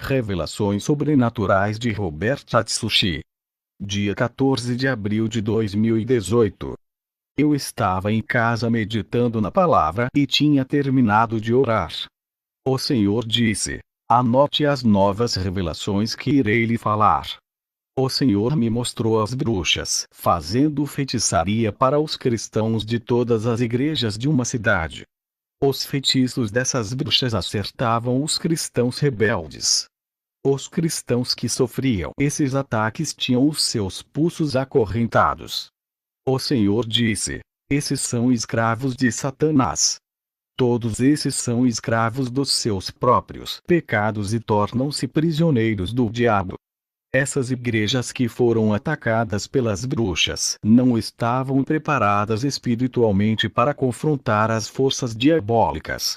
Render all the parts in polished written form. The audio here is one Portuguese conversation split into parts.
Revelações Sobrenaturais de Robert Atsushi. Dia 14 de abril de 2018. Eu estava em casa meditando na palavra e tinha terminado de orar. O Senhor disse: anote as novas revelações que irei lhe falar. O Senhor me mostrou as bruxas fazendo feitiçaria para os cristãos de todas as igrejas de uma cidade. Os feitiços dessas bruxas acertavam os cristãos rebeldes. Os cristãos que sofriam esses ataques tinham os seus pulsos acorrentados. O Senhor disse: esses são escravos de Satanás. Todos esses são escravos dos seus próprios pecados e tornam-se prisioneiros do diabo. Essas igrejas que foram atacadas pelas bruxas não estavam preparadas espiritualmente para confrontar as forças diabólicas.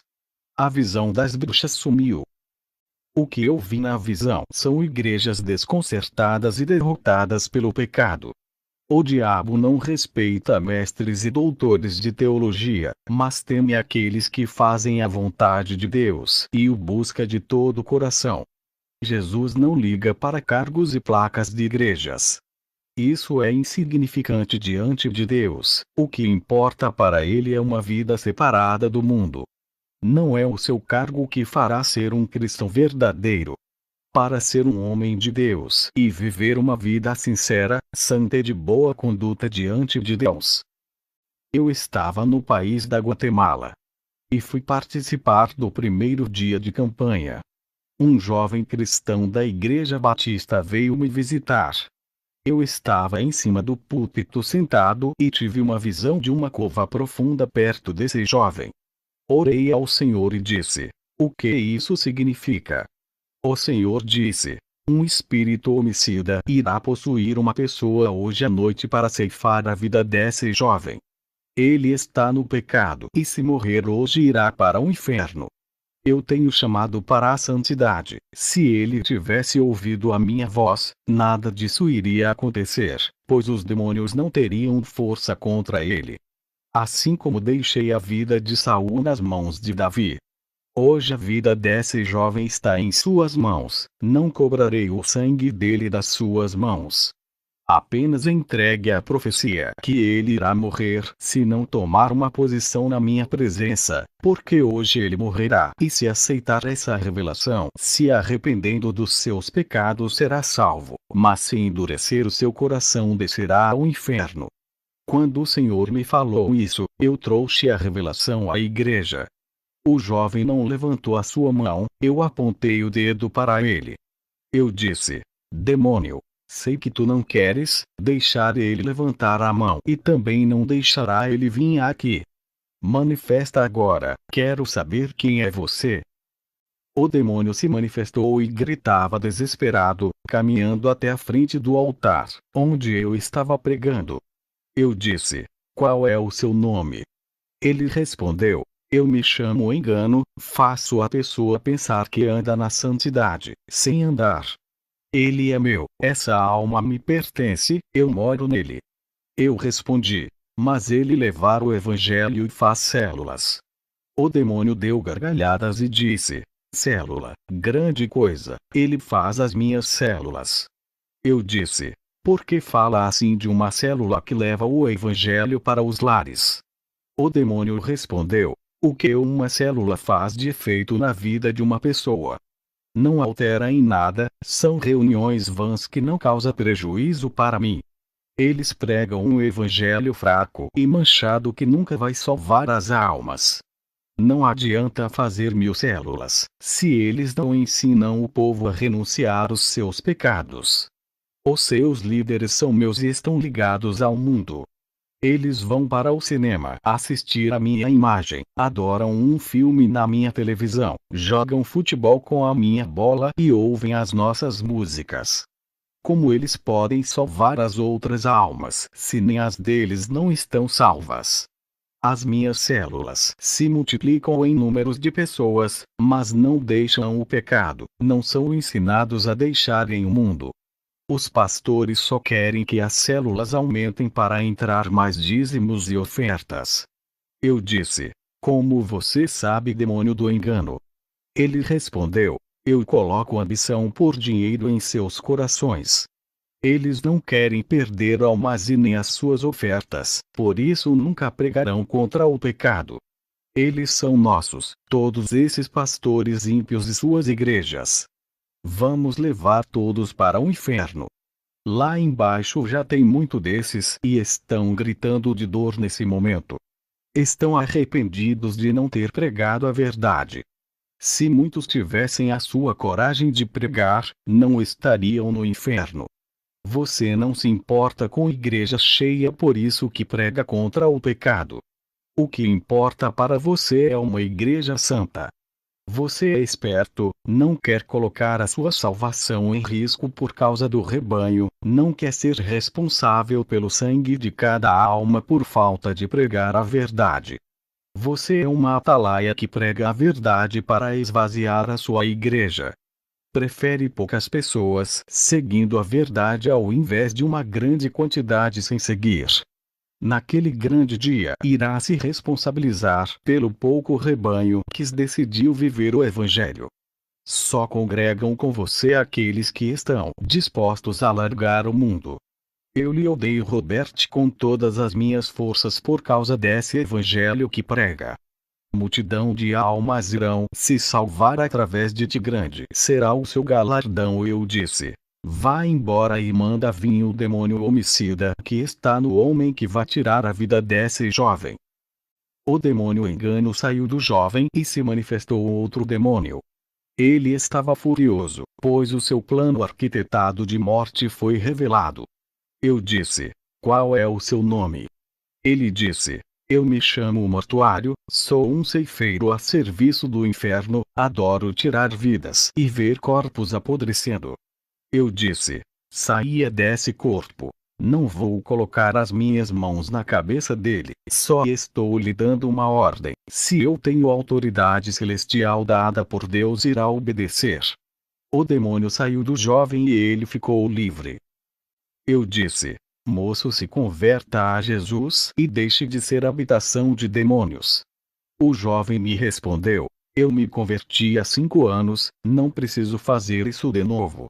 A visão das bruxas sumiu. O que eu vi na visão são igrejas desconcertadas e derrotadas pelo pecado. O diabo não respeita mestres e doutores de teologia, mas teme aqueles que fazem a vontade de Deus e o busca de todo o coração. Jesus não liga para cargos e placas de igrejas. Isso é insignificante diante de Deus. O que importa para ele é uma vida separada do mundo. Não é o seu cargo que fará ser um cristão verdadeiro. Para ser um homem de Deus e viver uma vida sincera, santa e de boa conduta diante de Deus. Eu estava no país da Guatemala e fui participar do primeiro dia de campanha. Um jovem cristão da Igreja Batista veio me visitar. Eu estava em cima do púlpito sentado e tive uma visão de uma cova profunda perto desse jovem. Orei ao Senhor e disse: o que isso significa? O Senhor disse: um espírito homicida irá possuir uma pessoa hoje à noite para ceifar a vida desse jovem. Ele está no pecado e se morrer hoje irá para o inferno. Eu tenho chamado para a santidade. Se ele tivesse ouvido a minha voz, nada disso iria acontecer, pois os demônios não teriam força contra ele. Assim como deixei a vida de Saul nas mãos de Davi. Hoje a vida desse jovem está em suas mãos, não cobrarei o sangue dele das suas mãos. Apenas entregue a profecia que ele irá morrer se não tomar uma posição na minha presença, porque hoje ele morrerá. E se aceitar essa revelação, se arrependendo dos seus pecados será salvo, mas se endurecer o seu coração descerá ao inferno. Quando o Senhor me falou isso, eu trouxe a revelação à igreja. O jovem não levantou a sua mão, eu apontei o dedo para ele. Eu disse: demônio, sei que tu não queres deixar ele levantar a mão e também não deixará ele vir aqui. Manifesta agora, quero saber quem é você. O demônio se manifestou e gritava desesperado, caminhando até a frente do altar, onde eu estava pregando. Eu disse: qual é o seu nome? Ele respondeu: eu me chamo Engano, faço a pessoa pensar que anda na santidade, sem andar. Ele é meu, essa alma me pertence, eu moro nele. Eu respondi: mas ele levar o evangelho e faz células. O demônio deu gargalhadas e disse: célula, grande coisa, ele faz as minhas células. Eu disse: por que fala assim de uma célula que leva o evangelho para os lares? O demônio respondeu: o que uma célula faz de efeito na vida de uma pessoa? Não altera em nada, são reuniões vãs que não causam prejuízo para mim. Eles pregam um evangelho fraco e manchado que nunca vai salvar as almas. Não adianta fazer 1000 células, se eles não ensinam o povo a renunciar aos seus pecados. Os seus líderes são meus e estão ligados ao mundo. Eles vão para o cinema assistir a minha imagem, adoram um filme na minha televisão, jogam futebol com a minha bola e ouvem as nossas músicas. Como eles podem salvar as outras almas, se nem as deles não estão salvas? As minhas células se multiplicam em números de pessoas, mas não deixam o pecado, não são ensinados a deixarem o mundo. Os pastores só querem que as células aumentem para entrar mais dízimos e ofertas. Eu disse: como você sabe, demônio do engano? Ele respondeu: Eu coloco ambição por dinheiro em seus corações. Eles não querem perder almas e nem as suas ofertas, por isso nunca pregarão contra o pecado. Eles são nossos, todos esses pastores ímpios e suas igrejas. Vamos levar todos para o inferno. Lá embaixo já tem muito desses e estão gritando de dor nesse momento. Estão arrependidos de não ter pregado a verdade. Se muitos tivessem a sua coragem de pregar, não estariam no inferno. Você não se importa com igreja cheia, por isso que prega contra o pecado. O que importa para você é uma igreja santa. Você é esperto, não quer colocar a sua salvação em risco por causa do rebanho, não quer ser responsável pelo sangue de cada alma por falta de pregar a verdade. Você é uma atalaia que prega a verdade para esvaziar a sua igreja. Prefere poucas pessoas seguindo a verdade ao invés de uma grande quantidade sem seguir. Naquele grande dia irá se responsabilizar pelo pouco rebanho que decidiu viver o Evangelho. Só congregam com você aqueles que estão dispostos a largar o mundo. Eu lhe odeio, Robert, com todas as minhas forças por causa desse Evangelho que prega. Multidão de almas irão se salvar através de ti, grande será o seu galardão. Eu disse: vá embora e manda vir o demônio homicida que está no homem que vai tirar a vida desse jovem. O demônio engano saiu do jovem e se manifestou outro demônio. Ele estava furioso, pois o seu plano arquitetado de morte foi revelado. Eu disse: qual é o seu nome? Ele disse: eu me chamo Mortuário, sou um ceifeiro a serviço do inferno, adoro tirar vidas e ver corpos apodrecendo. Eu disse: saia desse corpo. Não vou colocar as minhas mãos na cabeça dele, só estou lhe dando uma ordem. Se eu tenho autoridade celestial dada por Deus, irá obedecer. O demônio saiu do jovem e ele ficou livre. Eu disse: moço, se converta a Jesus e deixe de ser habitação de demônios. O jovem me respondeu: eu me converti há 5 anos, não preciso fazer isso de novo.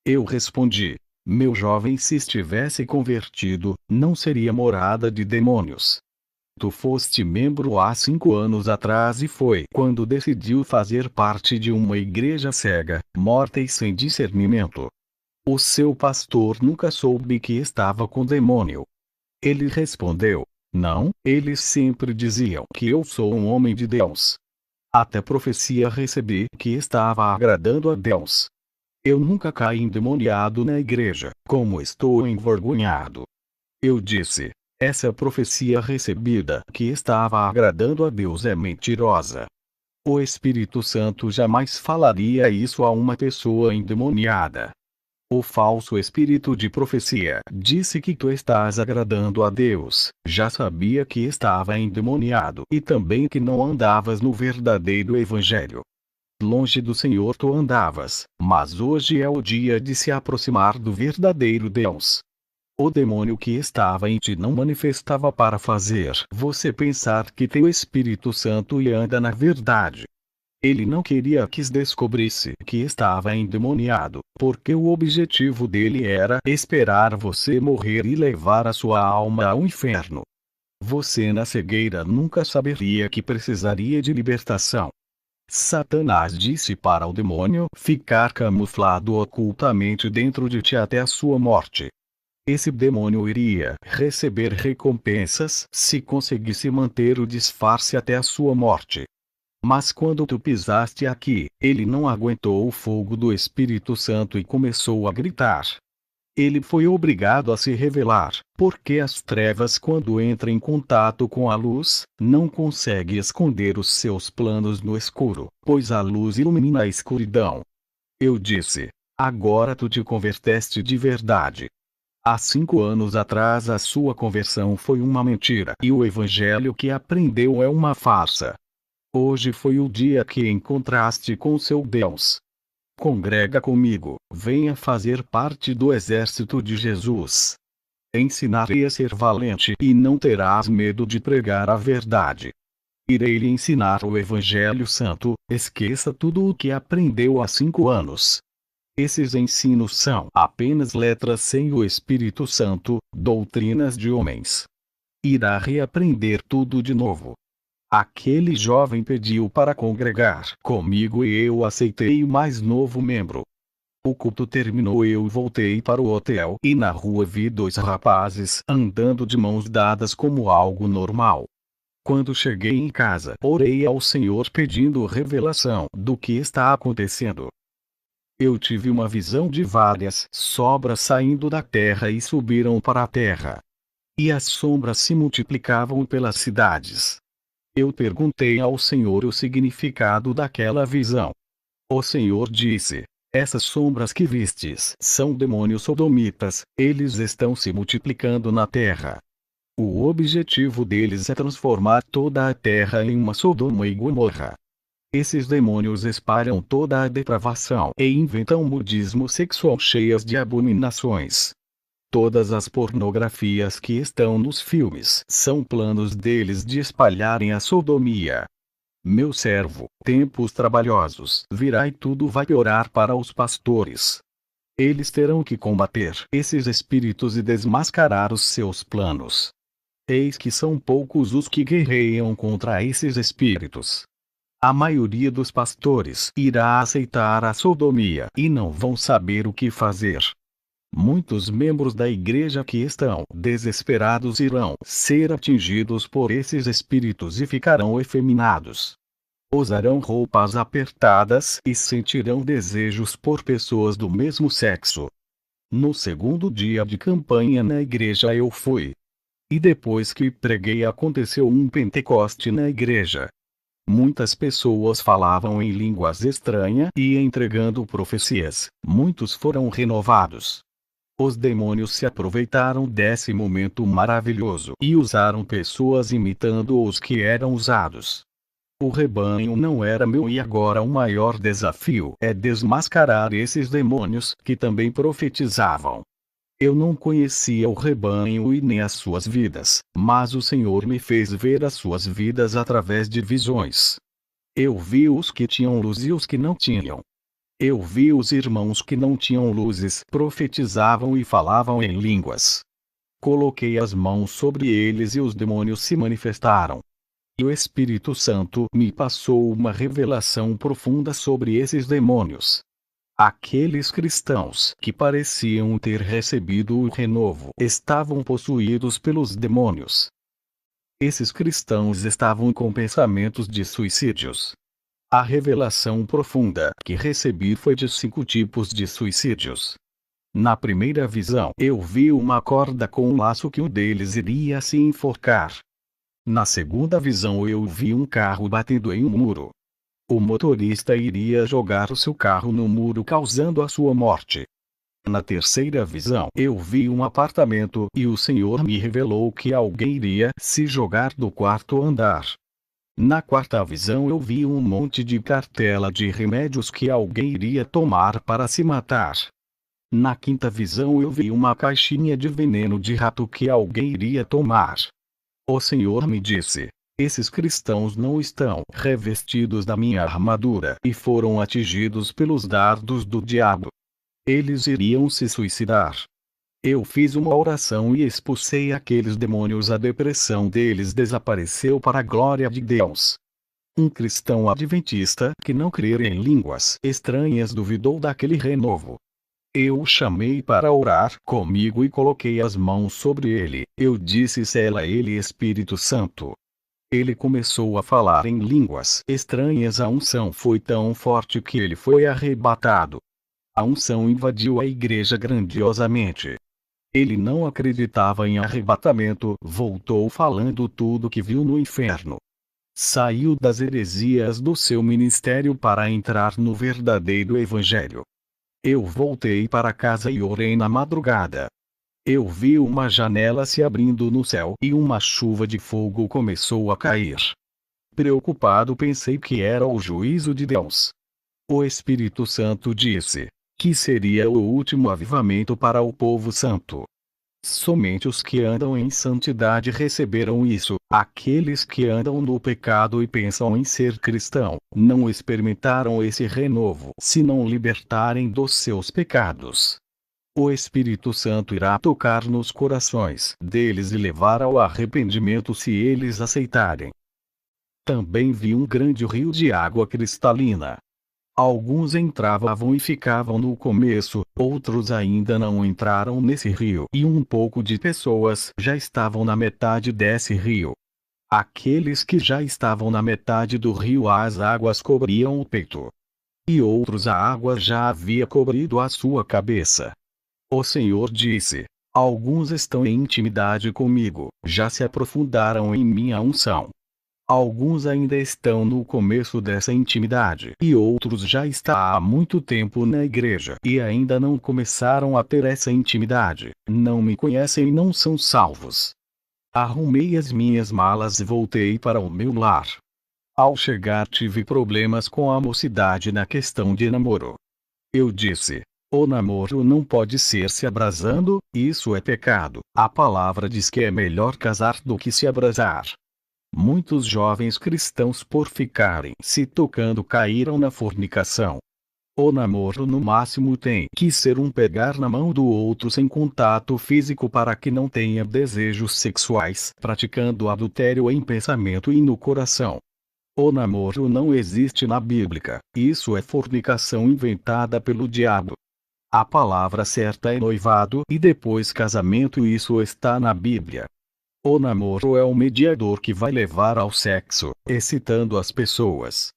Eu respondi: meu jovem, se estivesse convertido, não seria morada de demônios. Tu foste membro há 5 anos atrás e foi quando decidiu fazer parte de uma igreja cega, morta e sem discernimento. O seu pastor nunca soube que estava com demônio. Ele respondeu: não, eles sempre diziam que eu sou um homem de Deus. Até profecia recebi que estava agradando a Deus. Eu nunca caí endemoniado na igreja, como estou envergonhado. Eu disse: essa profecia recebida que estava agradando a Deus é mentirosa. O Espírito Santo jamais falaria isso a uma pessoa endemoniada. O falso espírito de profecia disse que tu estás agradando a Deus, já sabia que estava endemoniado e também que não andavas no verdadeiro Evangelho. Longe do Senhor tu andavas, mas hoje é o dia de se aproximar do verdadeiro Deus. O demônio que estava em ti não manifestava para fazer você pensar que tem o Espírito Santo e anda na verdade. Ele não queria que descobrisse que estava endemoniado, porque o objetivo dele era esperar você morrer e levar a sua alma ao inferno. Você na cegueira nunca saberia que precisaria de libertação. Satanás disse para o demônio ficar camuflado ocultamente dentro de ti até a sua morte. Esse demônio iria receber recompensas se conseguisse manter o disfarce até a sua morte. Mas quando tu pisaste aqui, ele não aguentou o fogo do Espírito Santo e começou a gritar. Ele foi obrigado a se revelar, porque as trevas, quando entram em contato com a luz, não conseguem esconder os seus planos no escuro, pois a luz ilumina a escuridão. Eu disse: agora tu te converteste de verdade. Há 5 anos atrás a sua conversão foi uma mentira e o evangelho que aprendeu é uma farsa. Hoje foi o dia que encontraste com seu Deus. Congrega comigo, venha fazer parte do exército de Jesus. Ensinarei a ser valente e não terás medo de pregar a verdade. Irei lhe ensinar o Evangelho Santo, esqueça tudo o que aprendeu há 5 anos. Esses ensinos são apenas letras sem o Espírito Santo, doutrinas de homens. Irá reaprender tudo de novo. Aquele jovem pediu para congregar comigo e eu aceitei o mais novo membro. O culto terminou, eu voltei para o hotel e na rua vi 2 rapazes andando de mãos dadas como algo normal. Quando cheguei em casa, orei ao Senhor pedindo revelação do que está acontecendo. Eu tive uma visão de várias sobras saindo da terra e subiram para a terra. E as sombras se multiplicavam pelas cidades. Eu perguntei ao Senhor o significado daquela visão. O Senhor disse: essas sombras que vistes são demônios sodomitas, eles estão se multiplicando na terra. O objetivo deles é transformar toda a terra em uma Sodoma e Gomorra. Esses demônios espalham toda a depravação e inventam modismo sexual cheias de abominações. Todas as pornografias que estão nos filmes são planos deles de espalharem a sodomia. Meu servo, tempos trabalhosos virá e tudo vai piorar para os pastores. Eles terão que combater esses espíritos e desmascarar os seus planos. Eis que são poucos os que guerreiam contra esses espíritos. A maioria dos pastores irá aceitar a sodomia e não vão saber o que fazer. Muitos membros da igreja que estão desesperados irão ser atingidos por esses espíritos e ficarão efeminados. Usarão roupas apertadas e sentirão desejos por pessoas do mesmo sexo. No segundo dia de campanha na igreja eu fui. E depois que preguei aconteceu um Pentecoste na igreja. Muitas pessoas falavam em línguas estranhas e entregando profecias. Muitos foram renovados. Os demônios se aproveitaram desse momento maravilhoso e usaram pessoas imitando os que eram usados. O rebanho não era meu e agora o maior desafio é desmascarar esses demônios que também profetizavam. Eu não conhecia o rebanho e nem as suas vidas, mas o Senhor me fez ver as suas vidas através de visões. Eu vi os que tinham luz e os que não tinham. Eu vi os irmãos que não tinham luzes, profetizavam e falavam em línguas. Coloquei as mãos sobre eles e os demônios se manifestaram. E o Espírito Santo me passou uma revelação profunda sobre esses demônios. Aqueles cristãos que pareciam ter recebido o renovo estavam possuídos pelos demônios. Esses cristãos estavam com pensamentos de suicídios. A revelação profunda que recebi foi de 5 tipos de suicídios. Na primeira visão, eu vi uma corda com um laço que um deles iria se enforcar. Na segunda visão, eu vi um carro batendo em um muro. O motorista iria jogar o seu carro no muro causando a sua morte. Na terceira visão, eu vi um apartamento e o Senhor me revelou que alguém iria se jogar do quarto andar. Na quarta visão eu vi um monte de cartela de remédios que alguém iria tomar para se matar. Na quinta visão eu vi uma caixinha de veneno de rato que alguém iria tomar. O Senhor me disse: esses cristãos não estão revestidos da minha armadura e foram atingidos pelos dardos do diabo. Eles iriam se suicidar. Eu fiz uma oração e expulsei aqueles demônios. A depressão deles desapareceu para a glória de Deus. Um cristão adventista que não crer em línguas estranhas duvidou daquele renovo. Eu o chamei para orar comigo e coloquei as mãos sobre ele. Eu disse: sela ele, Espírito Santo. Ele começou a falar em línguas estranhas. A unção foi tão forte que ele foi arrebatado. A unção invadiu a igreja grandiosamente. Ele não acreditava em arrebatamento, voltou falando tudo que viu no inferno. Saiu das heresias do seu ministério para entrar no verdadeiro evangelho. Eu voltei para casa e orei na madrugada. Eu vi uma janela se abrindo no céu e uma chuva de fogo começou a cair. Preocupado, pensei que era o juízo de Deus. O Espírito Santo disse que seria o último avivamento para o povo santo. Somente os que andam em santidade receberam isso. Aqueles que andam no pecado e pensam em ser cristão, não experimentaram esse renovo se não libertarem dos seus pecados. O Espírito Santo irá tocar nos corações deles e levar ao arrependimento se eles aceitarem. Também vi um grande rio de água cristalina. Alguns entravam e ficavam no começo, outros ainda não entraram nesse rio e um pouco de pessoas já estavam na metade desse rio. Aqueles que já estavam na metade do rio as águas cobriam o peito. E outros a água já havia cobrido a sua cabeça. O Senhor disse: alguns estão em intimidade comigo, já se aprofundaram em minha unção. Alguns ainda estão no começo dessa intimidade e outros já estão há muito tempo na igreja e ainda não começaram a ter essa intimidade, não me conhecem e não são salvos. Arrumei as minhas malas e voltei para o meu lar. Ao chegar tive problemas com a mocidade na questão de namoro. Eu disse: o namoro não pode ser se abrasando, isso é pecado. A palavra diz que é melhor casar do que se abrasar. Muitos jovens cristãos por ficarem se tocando caíram na fornicação. O namoro no máximo tem que ser um pegar na mão do outro sem contato físico para que não tenha desejos sexuais, praticando adultério em pensamento e no coração. O namoro não existe na Bíblia, isso é fornicação inventada pelo diabo. A palavra certa é noivado e depois casamento, isso está na Bíblia. O namoro é o mediador que vai levar ao sexo, excitando as pessoas.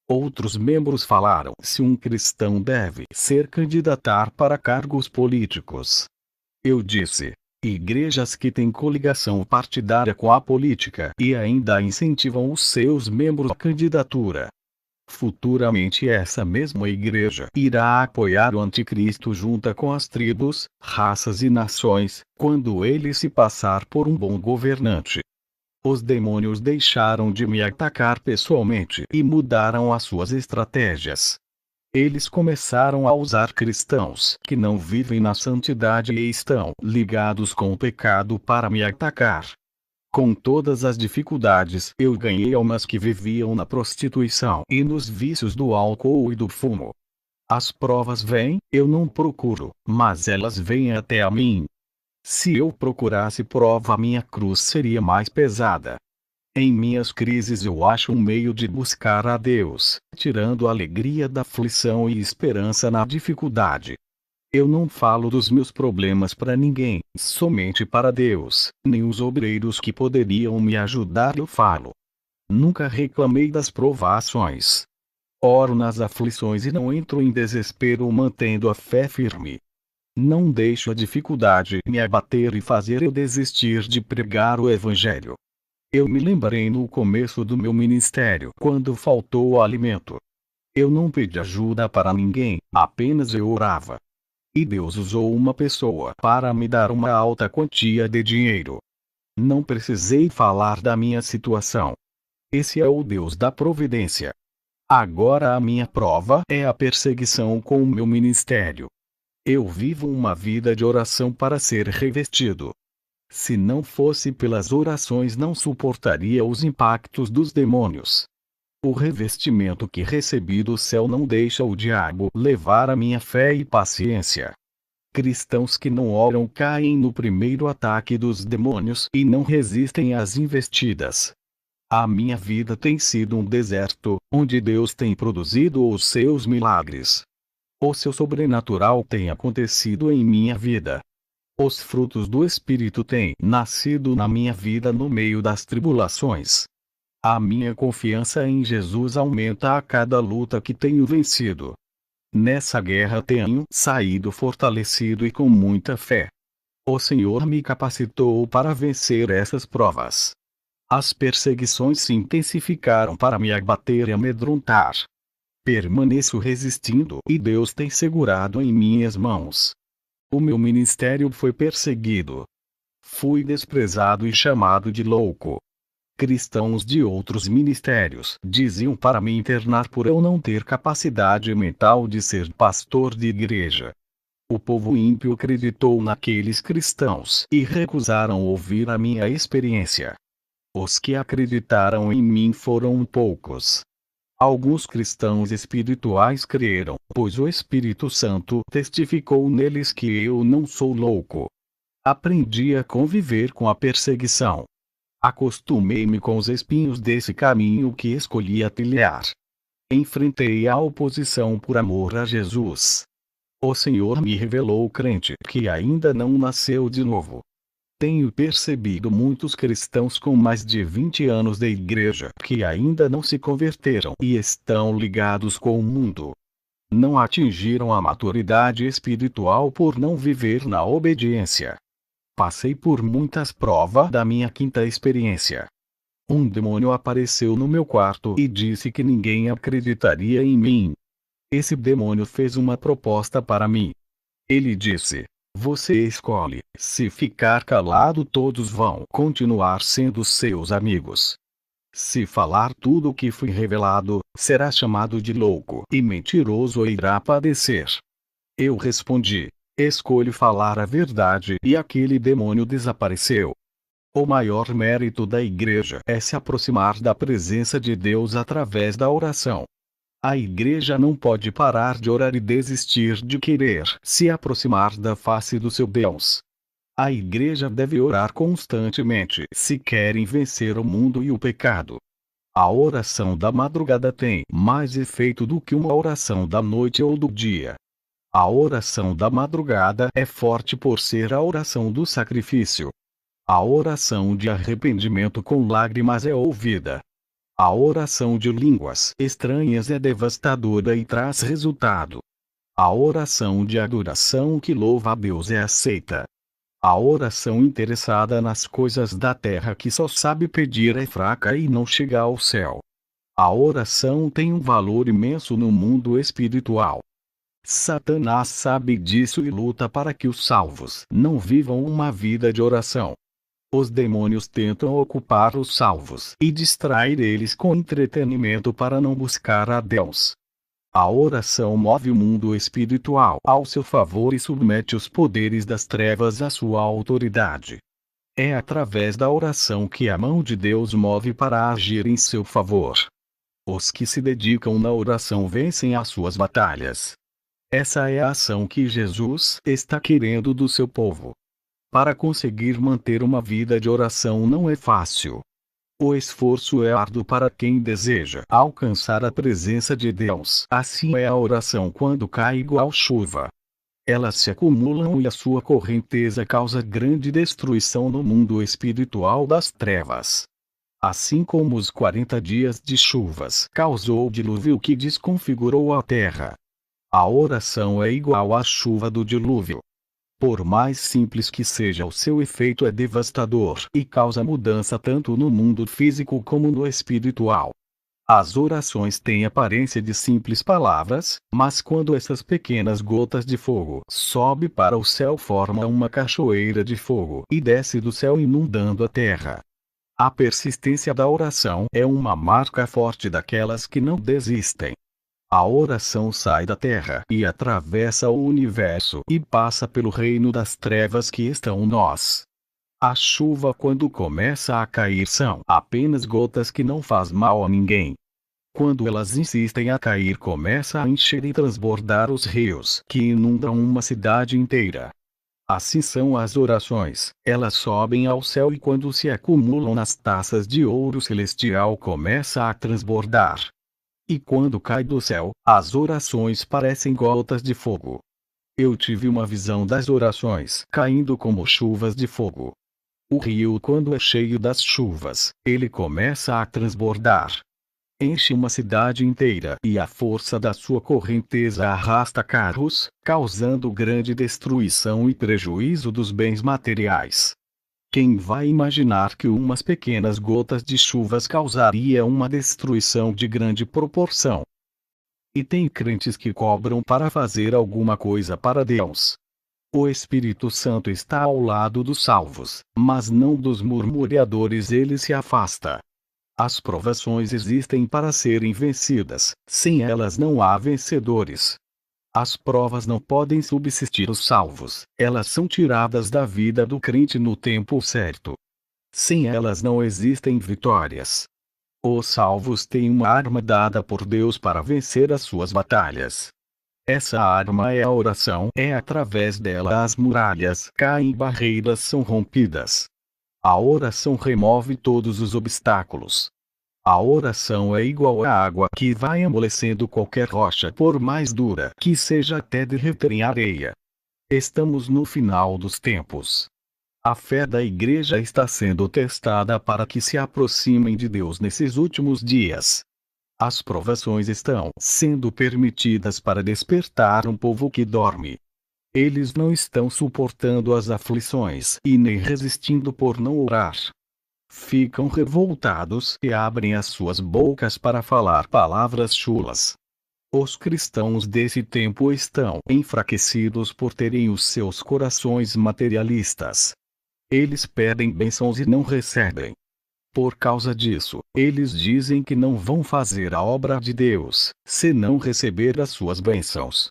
Outros membros falaram se um cristão deve ser candidatar para cargos políticos. Eu disse: igrejas que têm coligação partidária com a política e ainda incentivam os seus membros à candidatura. Futuramente essa mesma igreja irá apoiar o anticristo junto com as tribos, raças e nações, quando ele se passar por um bom governante. Os demônios deixaram de me atacar pessoalmente e mudaram as suas estratégias. Eles começaram a usar cristãos que não vivem na santidade e estão ligados com o pecado para me atacar. Com todas as dificuldades, eu ganhei almas que viviam na prostituição e nos vícios do álcool e do fumo. As provas vêm, eu não procuro, mas elas vêm até a mim. Se eu procurasse prova, minha cruz seria mais pesada. Em minhas crises eu acho um meio de buscar a Deus, tirando a alegria da aflição e esperança na dificuldade. Eu não falo dos meus problemas para ninguém, somente para Deus, nem os obreiros que poderiam me ajudar eu falo. Nunca reclamei das provações. Oro nas aflições e não entro em desespero, mantendo a fé firme. Não deixo a dificuldade me abater e fazer eu desistir de pregar o Evangelho. Eu me lembrei no começo do meu ministério quando faltou o alimento. Eu não pedi ajuda para ninguém, apenas eu orava. E Deus usou uma pessoa para me dar uma alta quantia de dinheiro. Não precisei falar da minha situação. Esse é o Deus da providência. Agora a minha prova é a perseguição com o meu ministério. Eu vivo uma vida de oração para ser revestido. Se não fosse pelas orações, não suportaria os impactos dos demônios. O revestimento que recebi do céu não deixa o diabo levar a minha fé e paciência. Cristãos que não oram caem no primeiro ataque dos demônios e não resistem às investidas. A minha vida tem sido um deserto, onde Deus tem produzido os seus milagres. O seu sobrenatural tem acontecido em minha vida. Os frutos do Espírito têm nascido na minha vida no meio das tribulações. A minha confiança em Jesus aumenta a cada luta que tenho vencido. Nessa guerra tenho saído fortalecido e com muita fé. O Senhor me capacitou para vencer essas provas. As perseguições se intensificaram para me abater e amedrontar. Permaneço resistindo e Deus tem segurado em minhas mãos. O meu ministério foi perseguido. Fui desprezado e chamado de louco. Cristãos de outros ministérios diziam para me internar por eu não ter capacidade mental de ser pastor de igreja. O povo ímpio acreditou naqueles cristãos e recusaram ouvir a minha experiência. Os que acreditaram em mim foram poucos. Alguns cristãos espirituais creram, pois o Espírito Santo testificou neles que eu não sou louco. Aprendi a conviver com a perseguição. Acostumei-me com os espinhos desse caminho que escolhi trilhar. Enfrentei a oposição por amor a Jesus. O Senhor me revelou o crente que ainda não nasceu de novo. Tenho percebido muitos cristãos com mais de 20 anos de igreja que ainda não se converteram e estão ligados com o mundo. Não atingiram a maturidade espiritual por não viver na obediência. Passei por muitas provas da minha quinta experiência. Um demônio apareceu no meu quarto e disse que ninguém acreditaria em mim. Esse demônio fez uma proposta para mim. Ele disse: você escolhe, se ficar calado todos vão continuar sendo seus amigos. Se falar tudo o que foi revelado, será chamado de louco e mentiroso e irá padecer. Eu respondi: escolho falar a verdade, e aquele demônio desapareceu. O maior mérito da igreja é se aproximar da presença de Deus através da oração. A igreja não pode parar de orar e desistir de querer se aproximar da face do seu Deus. A igreja deve orar constantemente se querem vencer o mundo e o pecado. A oração da madrugada tem mais efeito do que uma oração da noite ou do dia. A oração da madrugada é forte por ser a oração do sacrifício. A oração de arrependimento com lágrimas é ouvida. A oração de línguas estranhas é devastadora e traz resultado. A oração de adoração que louva a Deus é aceita. A oração interessada nas coisas da terra que só sabe pedir é fraca e não chega ao céu. A oração tem um valor imenso no mundo espiritual. Satanás sabe disso e luta para que os salvos não vivam uma vida de oração. Os demônios tentam ocupar os salvos e distrair eles com entretenimento para não buscar a Deus. A oração move o mundo espiritual ao seu favor e submete os poderes das trevas à sua autoridade. É através da oração que a mão de Deus move para agir em seu favor. Os que se dedicam na oração vencem as suas batalhas. Essa é a ação que Jesus está querendo do seu povo. Para conseguir manter uma vida de oração não é fácil. O esforço é árduo para quem deseja alcançar a presença de Deus. Assim é a oração quando cai igual chuva. Elas se acumulam e a sua correnteza causa grande destruição no mundo espiritual das trevas. Assim como os 40 dias de chuvas causou o dilúvio que desconfigurou a terra. A oração é igual à chuva do dilúvio. Por mais simples que seja, o seu efeito é devastador e causa mudança tanto no mundo físico como no espiritual. As orações têm aparência de simples palavras, mas quando essas pequenas gotas de fogo sobem para o céu, formam uma cachoeira de fogo e desce do céu inundando a terra. A persistência da oração é uma marca forte daquelas que não desistem. A oração sai da terra e atravessa o universo e passa pelo reino das trevas que estão nós. A chuva, quando começa a cair, são apenas gotas que não faz mal a ninguém. Quando elas insistem a cair, começa a encher e transbordar os rios que inundam uma cidade inteira. Assim são as orações, elas sobem ao céu e quando se acumulam nas taças de ouro celestial começa a transbordar. E quando cai do céu, as orações parecem gotas de fogo. Eu tive uma visão das orações caindo como chuvas de fogo. O rio, quando é cheio das chuvas, ele começa a transbordar. Enche uma cidade inteira e a força da sua correnteza arrasta carros, causando grande destruição e prejuízo dos bens materiais. Quem vai imaginar que umas pequenas gotas de chuvas causaria uma destruição de grande proporção? E tem crentes que cobram para fazer alguma coisa para Deus. O Espírito Santo está ao lado dos salvos, mas não dos murmuradores. Ele se afasta. As provações existem para serem vencidas, sem elas não há vencedores. As provas não podem subsistir os salvos, elas são tiradas da vida do crente no tempo certo. Sem elas não existem vitórias. Os salvos têm uma arma dada por Deus para vencer as suas batalhas. Essa arma é a oração, é através dela as muralhas caem e barreiras são rompidas. A oração remove todos os obstáculos. A oração é igual à água que vai amolecendo qualquer rocha, por mais dura que seja, até derreter em areia. Estamos no final dos tempos. A fé da igreja está sendo testada para que se aproximem de Deus nesses últimos dias. As provações estão sendo permitidas para despertar um povo que dorme. Eles não estão suportando as aflições e nem resistindo por não orar. Ficam revoltados e abrem as suas bocas para falar palavras chulas. Os cristãos desse tempo estão enfraquecidos por terem os seus corações materialistas. Eles pedem bênçãos e não recebem. Por causa disso, eles dizem que não vão fazer a obra de Deus, se não receber as suas bênçãos.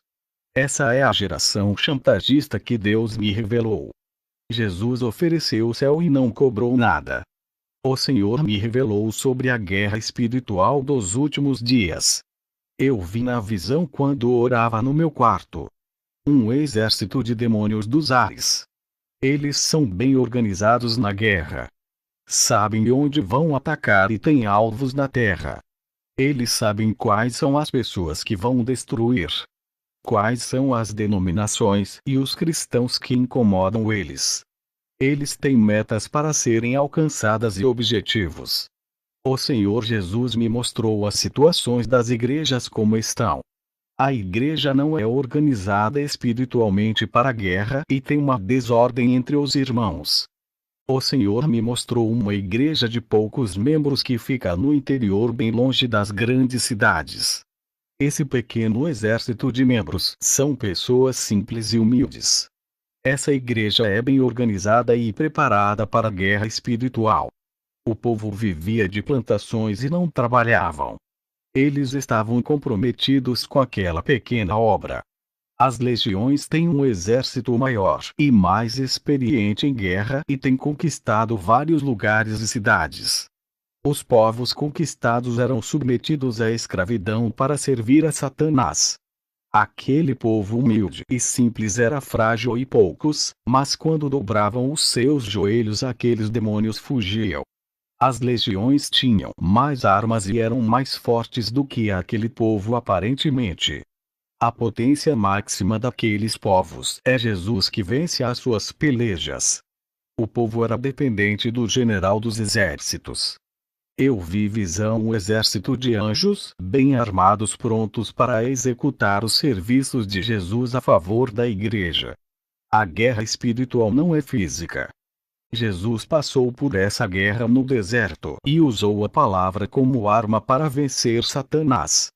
Essa é a geração chantagista que Deus me revelou. Jesus ofereceu o céu e não cobrou nada. O Senhor me revelou sobre a guerra espiritual dos últimos dias. Eu vi na visão quando orava no meu quarto. Um exército de demônios dos ares. Eles são bem organizados na guerra. Sabem onde vão atacar e têm alvos na terra. Eles sabem quais são as pessoas que vão destruir. Quais são as denominações e os cristãos que incomodam eles. Eles têm metas para serem alcançadas e objetivos. O Senhor Jesus me mostrou as situações das igrejas como estão. A igreja não é organizada espiritualmente para a guerra e tem uma desordem entre os irmãos. O Senhor me mostrou uma igreja de poucos membros que fica no interior, bem longe das grandes cidades. Esse pequeno exército de membros são pessoas simples e humildes. Essa igreja é bem organizada e preparada para a guerra espiritual. O povo vivia de plantações e não trabalhavam. Eles estavam comprometidos com aquela pequena obra. As legiões têm um exército maior e mais experiente em guerra e têm conquistado vários lugares e cidades. Os povos conquistados eram submetidos à escravidão para servir a Satanás. Aquele povo humilde e simples era frágil e poucos, mas quando dobravam os seus joelhos aqueles demônios fugiam. As legiões tinham mais armas e eram mais fortes do que aquele povo aparentemente. A potência máxima daqueles povos é Jesus que vence as suas pelejas. O povo era dependente do general dos exércitos. Eu vi visão um exército de anjos, bem armados, prontos para executar os serviços de Jesus a favor da igreja. A guerra espiritual não é física. Jesus passou por essa guerra no deserto e usou a palavra como arma para vencer Satanás.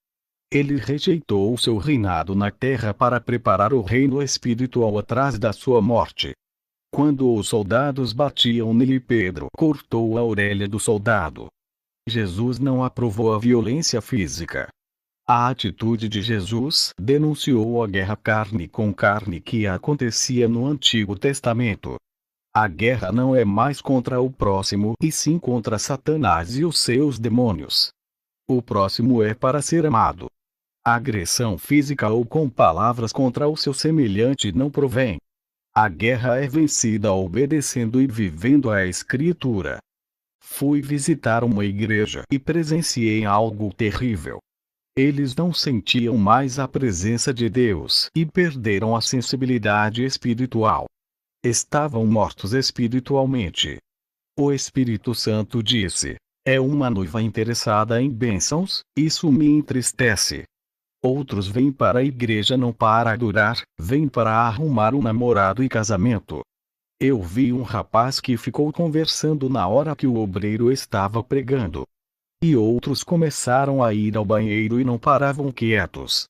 Ele rejeitou o seu reinado na terra para preparar o reino espiritual atrás da sua morte. Quando os soldados batiam nele, Pedro cortou a orelha do soldado. Jesus não aprovou a violência física. A atitude de Jesus denunciou a guerra carne com carne que acontecia no Antigo Testamento. A guerra não é mais contra o próximo, e sim contra Satanás e os seus demônios. O próximo é para ser amado. A agressão física ou com palavras contra o seu semelhante não provém. A guerra é vencida obedecendo e vivendo a Escritura. Fui visitar uma igreja e presenciei algo terrível. Eles não sentiam mais a presença de Deus e perderam a sensibilidade espiritual. Estavam mortos espiritualmente. O Espírito Santo disse: é uma noiva interessada em bênçãos, isso me entristece. Outros vêm para a igreja não para adorar, vêm para arrumar um namorado e casamento. Eu vi um rapaz que ficou conversando na hora que o obreiro estava pregando. E outros começaram a ir ao banheiro e não paravam quietos.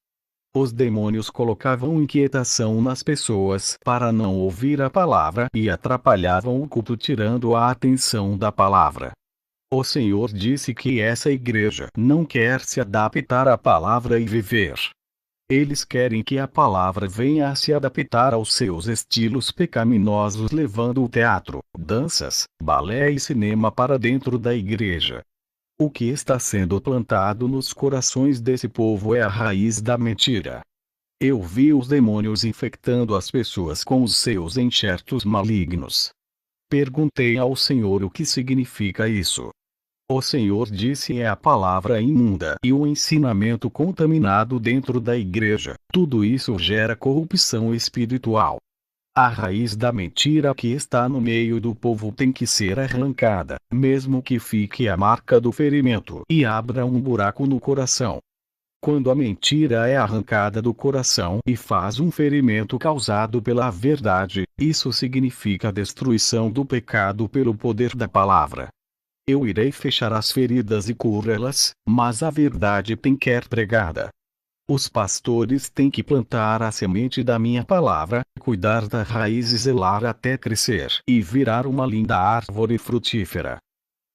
Os demônios colocavam inquietação nas pessoas para não ouvir a palavra e atrapalhavam o culto, tirando a atenção da palavra. O Senhor disse que essa igreja não quer se adaptar à palavra e viver. Eles querem que a palavra venha a se adaptar aos seus estilos pecaminosos, levando o teatro, danças, balé e cinema para dentro da igreja. O que está sendo plantado nos corações desse povo é a raiz da mentira. Eu vi os demônios infectando as pessoas com os seus enxertos malignos. Perguntei ao Senhor o que significa isso. O Senhor disse: é a palavra imunda e o ensinamento contaminado dentro da igreja. Tudo isso gera corrupção espiritual. A raiz da mentira que está no meio do povo tem que ser arrancada, mesmo que fique a marca do ferimento e abra um buraco no coração. Quando a mentira é arrancada do coração e faz um ferimento causado pela verdade, isso significa a destruição do pecado pelo poder da palavra. Eu irei fechar as feridas e curá-las, mas a verdade tem que ser pregada. Os pastores têm que plantar a semente da minha palavra, cuidar da raiz e zelar até crescer e virar uma linda árvore frutífera.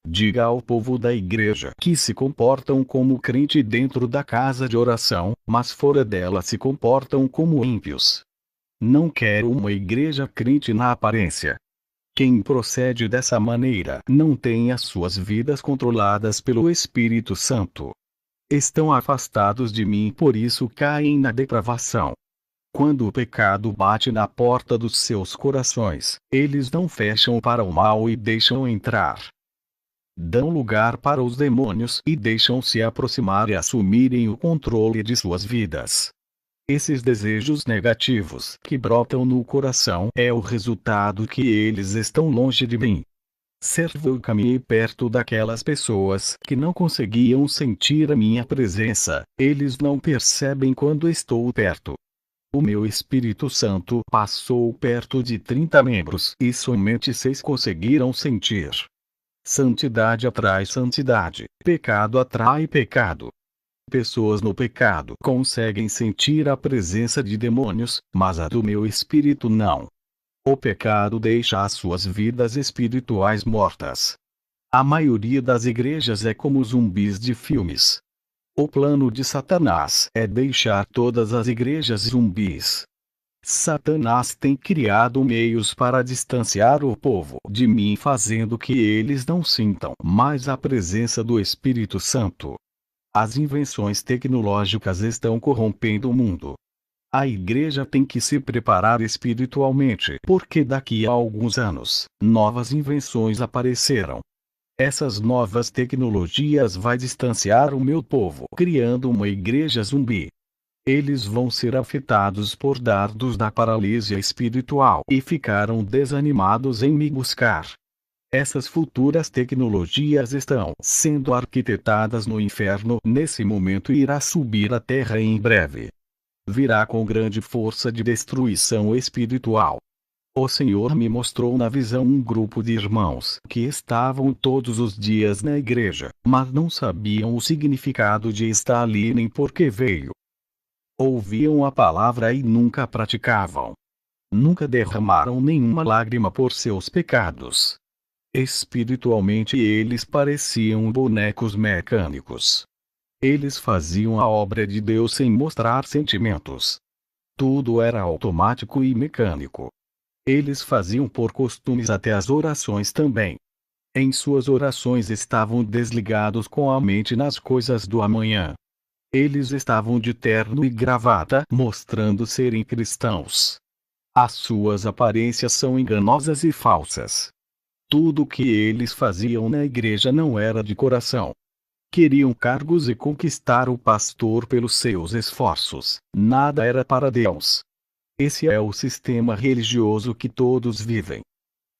Diga ao povo da igreja que se comportam como crente dentro da casa de oração, mas fora dela se comportam como ímpios. Não quero uma igreja crente na aparência. Quem procede dessa maneira não tem as suas vidas controladas pelo Espírito Santo. Estão afastados de mim, por isso caem na depravação. Quando o pecado bate na porta dos seus corações, eles não fecham para o mal e deixam entrar. Dão lugar para os demônios e deixam-se aproximar e assumirem o controle de suas vidas. Esses desejos negativos que brotam no coração é o resultado que eles estão longe de mim. Eu caminhei perto daquelas pessoas que não conseguiam sentir a minha presença, eles não percebem quando estou perto. O meu Espírito Santo passou perto de 30 membros e somente 6 conseguiram sentir. Santidade atrai santidade, pecado atrai pecado. Pessoas no pecado conseguem sentir a presença de demônios, mas a do meu espírito não. O pecado deixa as suas vidas espirituais mortas. A maioria das igrejas é como zumbis de filmes. O plano de Satanás é deixar todas as igrejas zumbis. Satanás tem criado meios para distanciar o povo de mim, fazendo que eles não sintam mais a presença do Espírito Santo. As invenções tecnológicas estão corrompendo o mundo. A igreja tem que se preparar espiritualmente, porque daqui a alguns anos, novas invenções aparecerão. Essas novas tecnologias vão distanciar o meu povo, criando uma igreja zumbi. Eles vão ser afetados por dardos da paralisia espiritual e ficaram desanimados em me buscar. Essas futuras tecnologias estão sendo arquitetadas no inferno nesse momento e irá subir à terra em breve. Virá com grande força de destruição espiritual. O Senhor me mostrou na visão um grupo de irmãos que estavam todos os dias na igreja, mas não sabiam o significado de estar ali nem por que veio. Ouviam a palavra e nunca praticavam. Nunca derramaram nenhuma lágrima por seus pecados. Espiritualmente eles pareciam bonecos mecânicos. Eles faziam a obra de Deus sem mostrar sentimentos. Tudo era automático e mecânico. Eles faziam por costumes até as orações também. Em suas orações estavam desligados com a mente nas coisas do amanhã. Eles estavam de terno e gravata, mostrando serem cristãos. As suas aparências são enganosas e falsas. Tudo o que eles faziam na igreja não era de coração. Queriam cargos e conquistar o pastor pelos seus esforços. Nada era para Deus. Esse é o sistema religioso que todos vivem.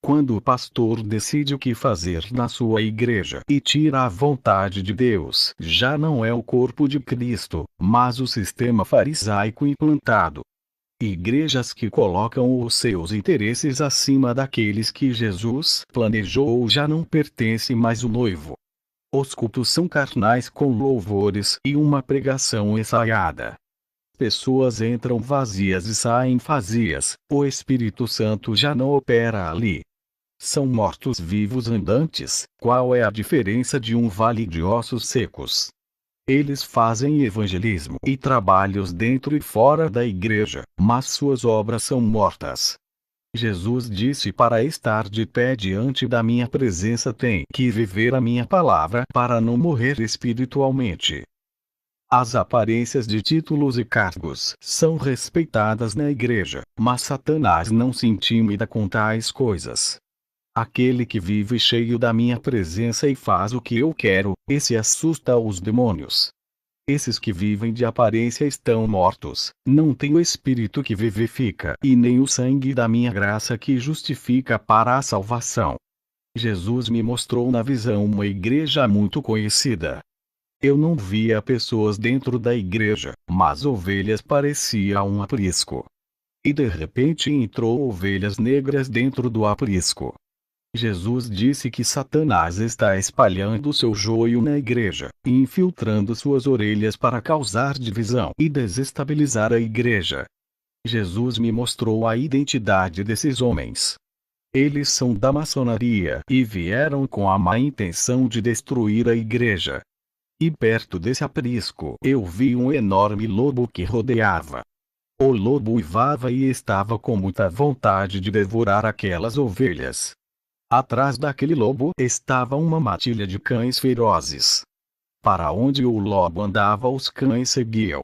Quando o pastor decide o que fazer na sua igreja e tira a vontade de Deus, já não é o corpo de Cristo, mas o sistema farisaico implantado. Igrejas que colocam os seus interesses acima daqueles que Jesus planejou já não pertencem mais ao noivo. Os cultos são carnais com louvores e uma pregação ensaiada. Pessoas entram vazias e saem vazias, o Espírito Santo já não opera ali. São mortos-vivos andantes. Qual é a diferença de um vale de ossos secos? Eles fazem evangelismo e trabalhos dentro e fora da igreja, mas suas obras são mortas. Jesus disse: para estar de pé diante da minha presença tem que viver a minha palavra para não morrer espiritualmente. As aparências de títulos e cargos são respeitadas na igreja, mas Satanás não se intimida com tais coisas. Aquele que vive cheio da minha presença e faz o que eu quero, esse assusta os demônios. Esses que vivem de aparência estão mortos, não têm o Espírito que vivifica e nem o sangue da minha graça que justifica para a salvação. Jesus me mostrou na visão uma igreja muito conhecida. Eu não via pessoas dentro da igreja, mas ovelhas parecia um aprisco. E de repente entrou ovelhas negras dentro do aprisco. Jesus disse que Satanás está espalhando seu joio na igreja, e infiltrando suas orelhas para causar divisão e desestabilizar a igreja. Jesus me mostrou a identidade desses homens. Eles são da maçonaria e vieram com a má intenção de destruir a igreja. E perto desse aprisco eu vi um enorme lobo que rodeava. O lobo uivava e estava com muita vontade de devorar aquelas ovelhas. Atrás daquele lobo estava uma matilha de cães ferozes. Para onde o lobo andava, os cães seguiam.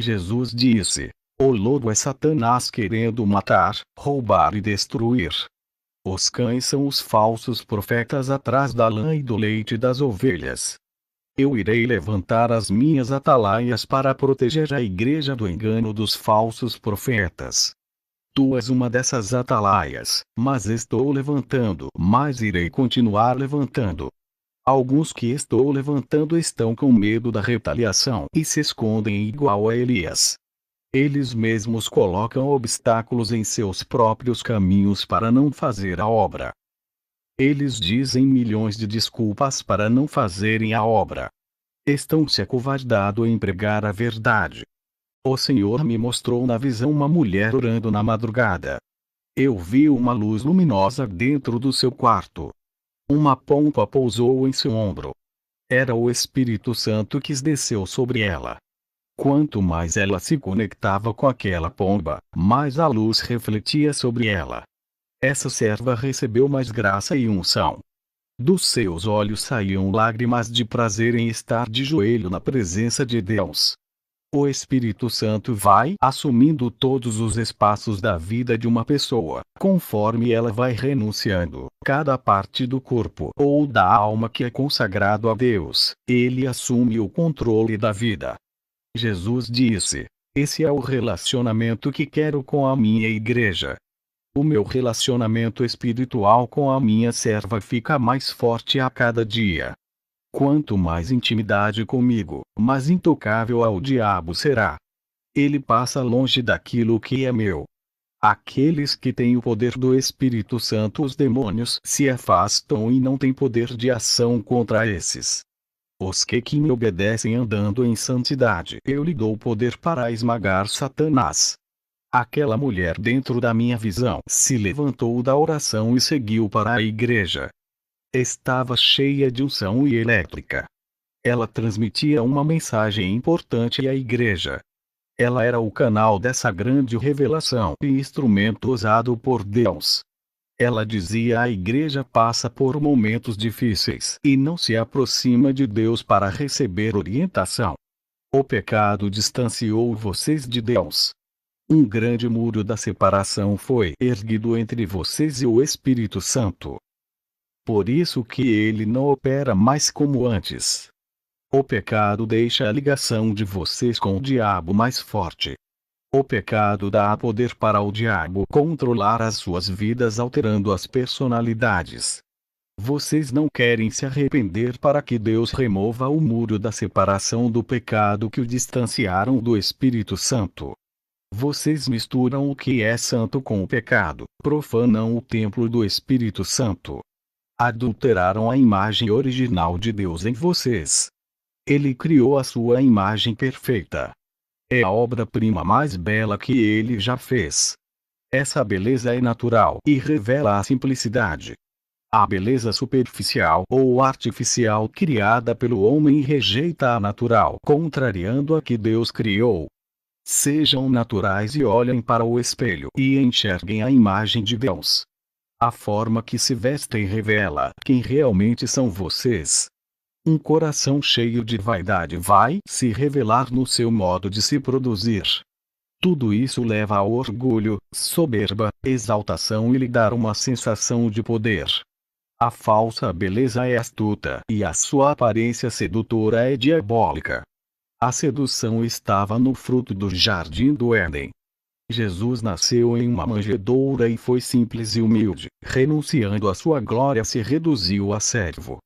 Jesus disse: o lobo é Satanás querendo matar, roubar e destruir. Os cães são os falsos profetas atrás da lã e do leite das ovelhas. Eu irei levantar as minhas atalaias para proteger a igreja do engano dos falsos profetas. Tu és uma dessas atalaias, mas estou levantando, mas irei continuar levantando. Alguns que estou levantando estão com medo da retaliação e se escondem igual a Elias. Eles mesmos colocam obstáculos em seus próprios caminhos para não fazer a obra. Eles dizem milhões de desculpas para não fazerem a obra. Estão se acovardando em pregar a verdade. O Senhor me mostrou na visão uma mulher orando na madrugada. Eu vi uma luz luminosa dentro do seu quarto. Uma pomba pousou em seu ombro. Era o Espírito Santo que desceu sobre ela. Quanto mais ela se conectava com aquela pomba, mais a luz refletia sobre ela. Essa serva recebeu mais graça e unção. Dos seus olhos saíam lágrimas de prazer em estar de joelho na presença de Deus. O Espírito Santo vai assumindo todos os espaços da vida de uma pessoa, conforme ela vai renunciando cada parte do corpo ou da alma que é consagrado a Deus. Ele assume o controle da vida. Jesus disse: esse é o relacionamento que quero com a minha igreja. O meu relacionamento espiritual com a minha serva fica mais forte a cada dia. Quanto mais intimidade comigo, mais intocável ao diabo será. Ele passa longe daquilo que é meu. Aqueles que têm o poder do Espírito Santo, os demônios se afastam e não têm poder de ação contra esses. Os que me obedecem andando em santidade, eu lhe dou poder para esmagar Satanás. Aquela mulher dentro da minha visão se levantou da oração e seguiu para a igreja. Estava cheia de unção e elétrica. Ela transmitia uma mensagem importante à igreja. Ela era o canal dessa grande revelação e instrumento usado por Deus. Ela dizia: a igreja passa por momentos difíceis e não se aproxima de Deus para receber orientação. O pecado distanciou vocês de Deus. Um grande muro da separação foi erguido entre vocês e o Espírito Santo. Por isso que ele não opera mais como antes. O pecado deixa a ligação de vocês com o diabo mais forte. O pecado dá poder para o diabo controlar as suas vidas, alterando as personalidades. Vocês não querem se arrepender para que Deus remova o muro da separação do pecado que o distanciaram do Espírito Santo. Vocês misturam o que é santo com o pecado, profanam o templo do Espírito Santo. Adulteraram a imagem original de Deus em vocês. Ele criou a sua imagem perfeita. É a obra-prima mais bela que ele já fez. Essa beleza é natural e revela a simplicidade. A beleza superficial ou artificial criada pelo homem rejeita a natural, contrariando a que Deus criou. Sejam naturais e olhem para o espelho e enxerguem a imagem de Deus. A forma que se vestem revela quem realmente são vocês. Um coração cheio de vaidade vai se revelar no seu modo de se produzir. Tudo isso leva ao orgulho, soberba, exaltação e lhe dar uma sensação de poder. A falsa beleza é astuta e a sua aparência sedutora é diabólica. A sedução estava no fruto do jardim do Éden. Jesus nasceu em uma manjedoura e foi simples e humilde, renunciando à sua glória se reduziu a servo.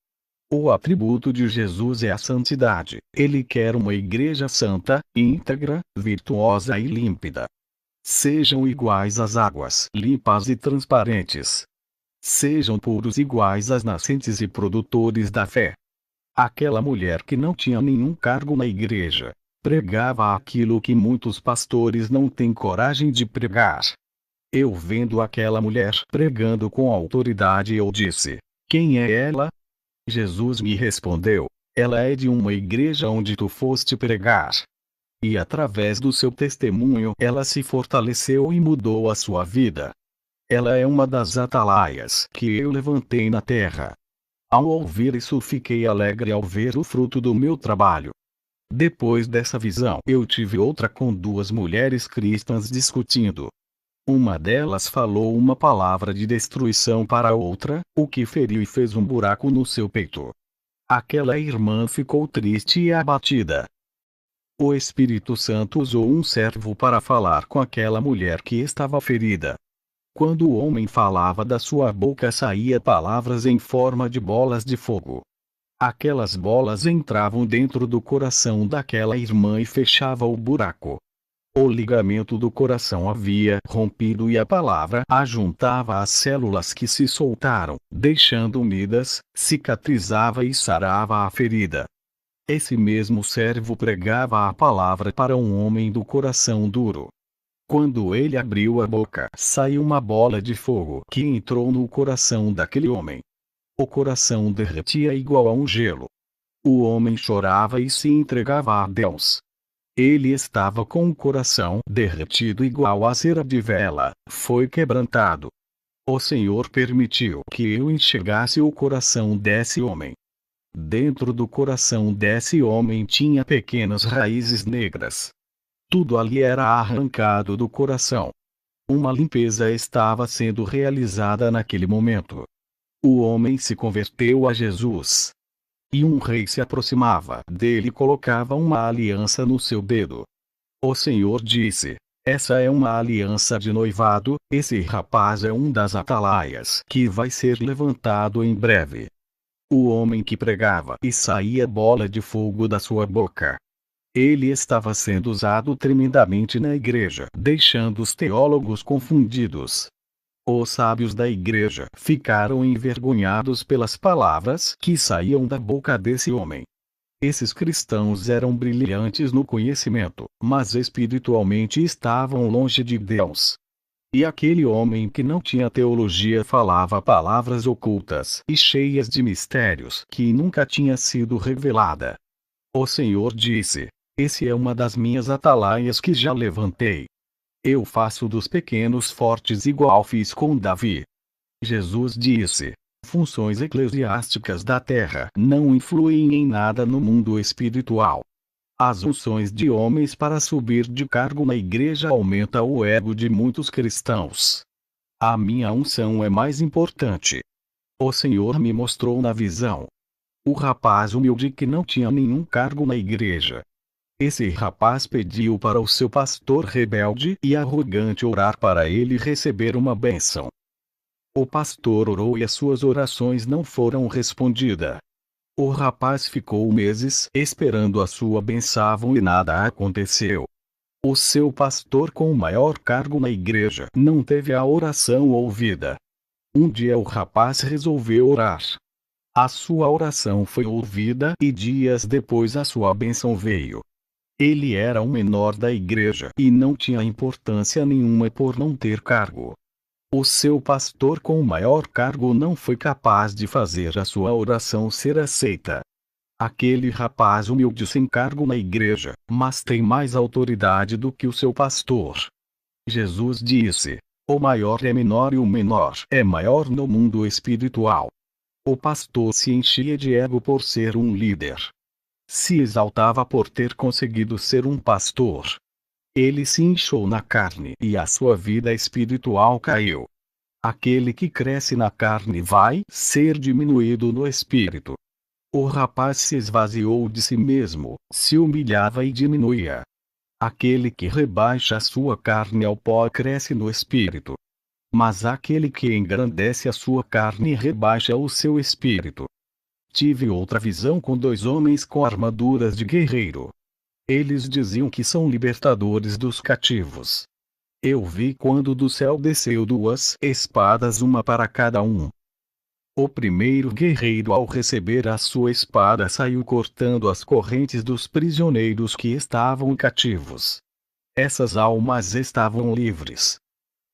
O atributo de Jesus é a santidade. Ele quer uma igreja santa, íntegra, virtuosa e límpida. Sejam iguais às águas, limpas e transparentes. Sejam puros iguais às nascentes e produtores da fé. Aquela mulher que não tinha nenhum cargo na igreja, pregava aquilo que muitos pastores não têm coragem de pregar. Eu vendo aquela mulher pregando com autoridade eu disse: quem é ela? Jesus me respondeu: ela é de uma igreja onde tu foste pregar. E através do seu testemunho ela se fortaleceu e mudou a sua vida. Ela é uma das atalaias que eu levantei na terra. Ao ouvir isso fiquei alegre ao ver o fruto do meu trabalho. Depois dessa visão eu tive outra com duas mulheres cristãs discutindo. Uma delas falou uma palavra de destruição para a outra, o que feriu e fez um buraco no seu peito. Aquela irmã ficou triste e abatida. O Espírito Santo usou um servo para falar com aquela mulher que estava ferida. Quando o homem falava da sua boca saía palavras em forma de bolas de fogo. Aquelas bolas entravam dentro do coração daquela irmã e fechava o buraco. O ligamento do coração havia rompido e a palavra ajuntava as células que se soltaram, deixando unidas, cicatrizava e sarava a ferida. Esse mesmo servo pregava a palavra para um homem do coração duro. Quando ele abriu a boca, saiu uma bola de fogo que entrou no coração daquele homem. O coração derretia igual a um gelo. O homem chorava e se entregava a Deus. Ele estava com o coração derretido igual a cera de vela, foi quebrantado. O Senhor permitiu que eu enxergasse o coração desse homem. Dentro do coração desse homem tinha pequenas raízes negras. Tudo ali era arrancado do coração. Uma limpeza estava sendo realizada naquele momento. O homem se converteu a Jesus. E um rei se aproximava dele e colocava uma aliança no seu dedo. O Senhor disse: essa é uma aliança de noivado, esse rapaz é um das atalaias que vai ser levantado em breve. O homem que pregava e saía bola de fogo da sua boca. Ele estava sendo usado tremendamente na igreja, deixando os teólogos confundidos. Os sábios da igreja ficaram envergonhados pelas palavras que saíam da boca desse homem. Esses cristãos eram brilhantes no conhecimento, mas espiritualmente estavam longe de Deus. E aquele homem que não tinha teologia falava palavras ocultas e cheias de mistérios que nunca tinha sido revelada. O Senhor disse: esse é uma das minhas atalaias que já levantei. Eu faço dos pequenos fortes igual fiz com Davi. Jesus disse: funções eclesiásticas da terra não influem em nada no mundo espiritual. As unções de homens para subir de cargo na igreja aumenta o ego de muitos cristãos. A minha unção é mais importante. O Senhor me mostrou na visão o rapaz humilde que não tinha nenhum cargo na igreja. Esse rapaz pediu para o seu pastor rebelde e arrogante orar para ele receber uma bênção. O pastor orou e as suas orações não foram respondidas. O rapaz ficou meses esperando a sua bênção e nada aconteceu. O seu pastor com o maior cargo na igreja não teve a oração ouvida. Um dia o rapaz resolveu orar. A sua oração foi ouvida e dias depois a sua bênção veio. Ele era o menor da igreja e não tinha importância nenhuma por não ter cargo. O seu pastor com o maior cargo não foi capaz de fazer a sua oração ser aceita. Aquele rapaz humilde sem cargo na igreja, mas tem mais autoridade do que o seu pastor. Jesus disse: o maior é menor e o menor é maior no mundo espiritual. O pastor se enchia de ego por ser um líder. Se exaltava por ter conseguido ser um pastor. Ele se inchou na carne e a sua vida espiritual caiu. Aquele que cresce na carne vai ser diminuído no espírito. O rapaz se esvaziou de si mesmo, se humilhava e diminuía. Aquele que rebaixa a sua carne ao pó cresce no espírito. Mas aquele que engrandece a sua carne rebaixa o seu espírito. Tive outra visão com dois homens com armaduras de guerreiro. Eles diziam que são libertadores dos cativos. Eu vi quando do céu desceu duas espadas, uma para cada um. O primeiro guerreiro, ao receber a sua espada, saiu cortando as correntes dos prisioneiros que estavam cativos. Essas almas estavam livres.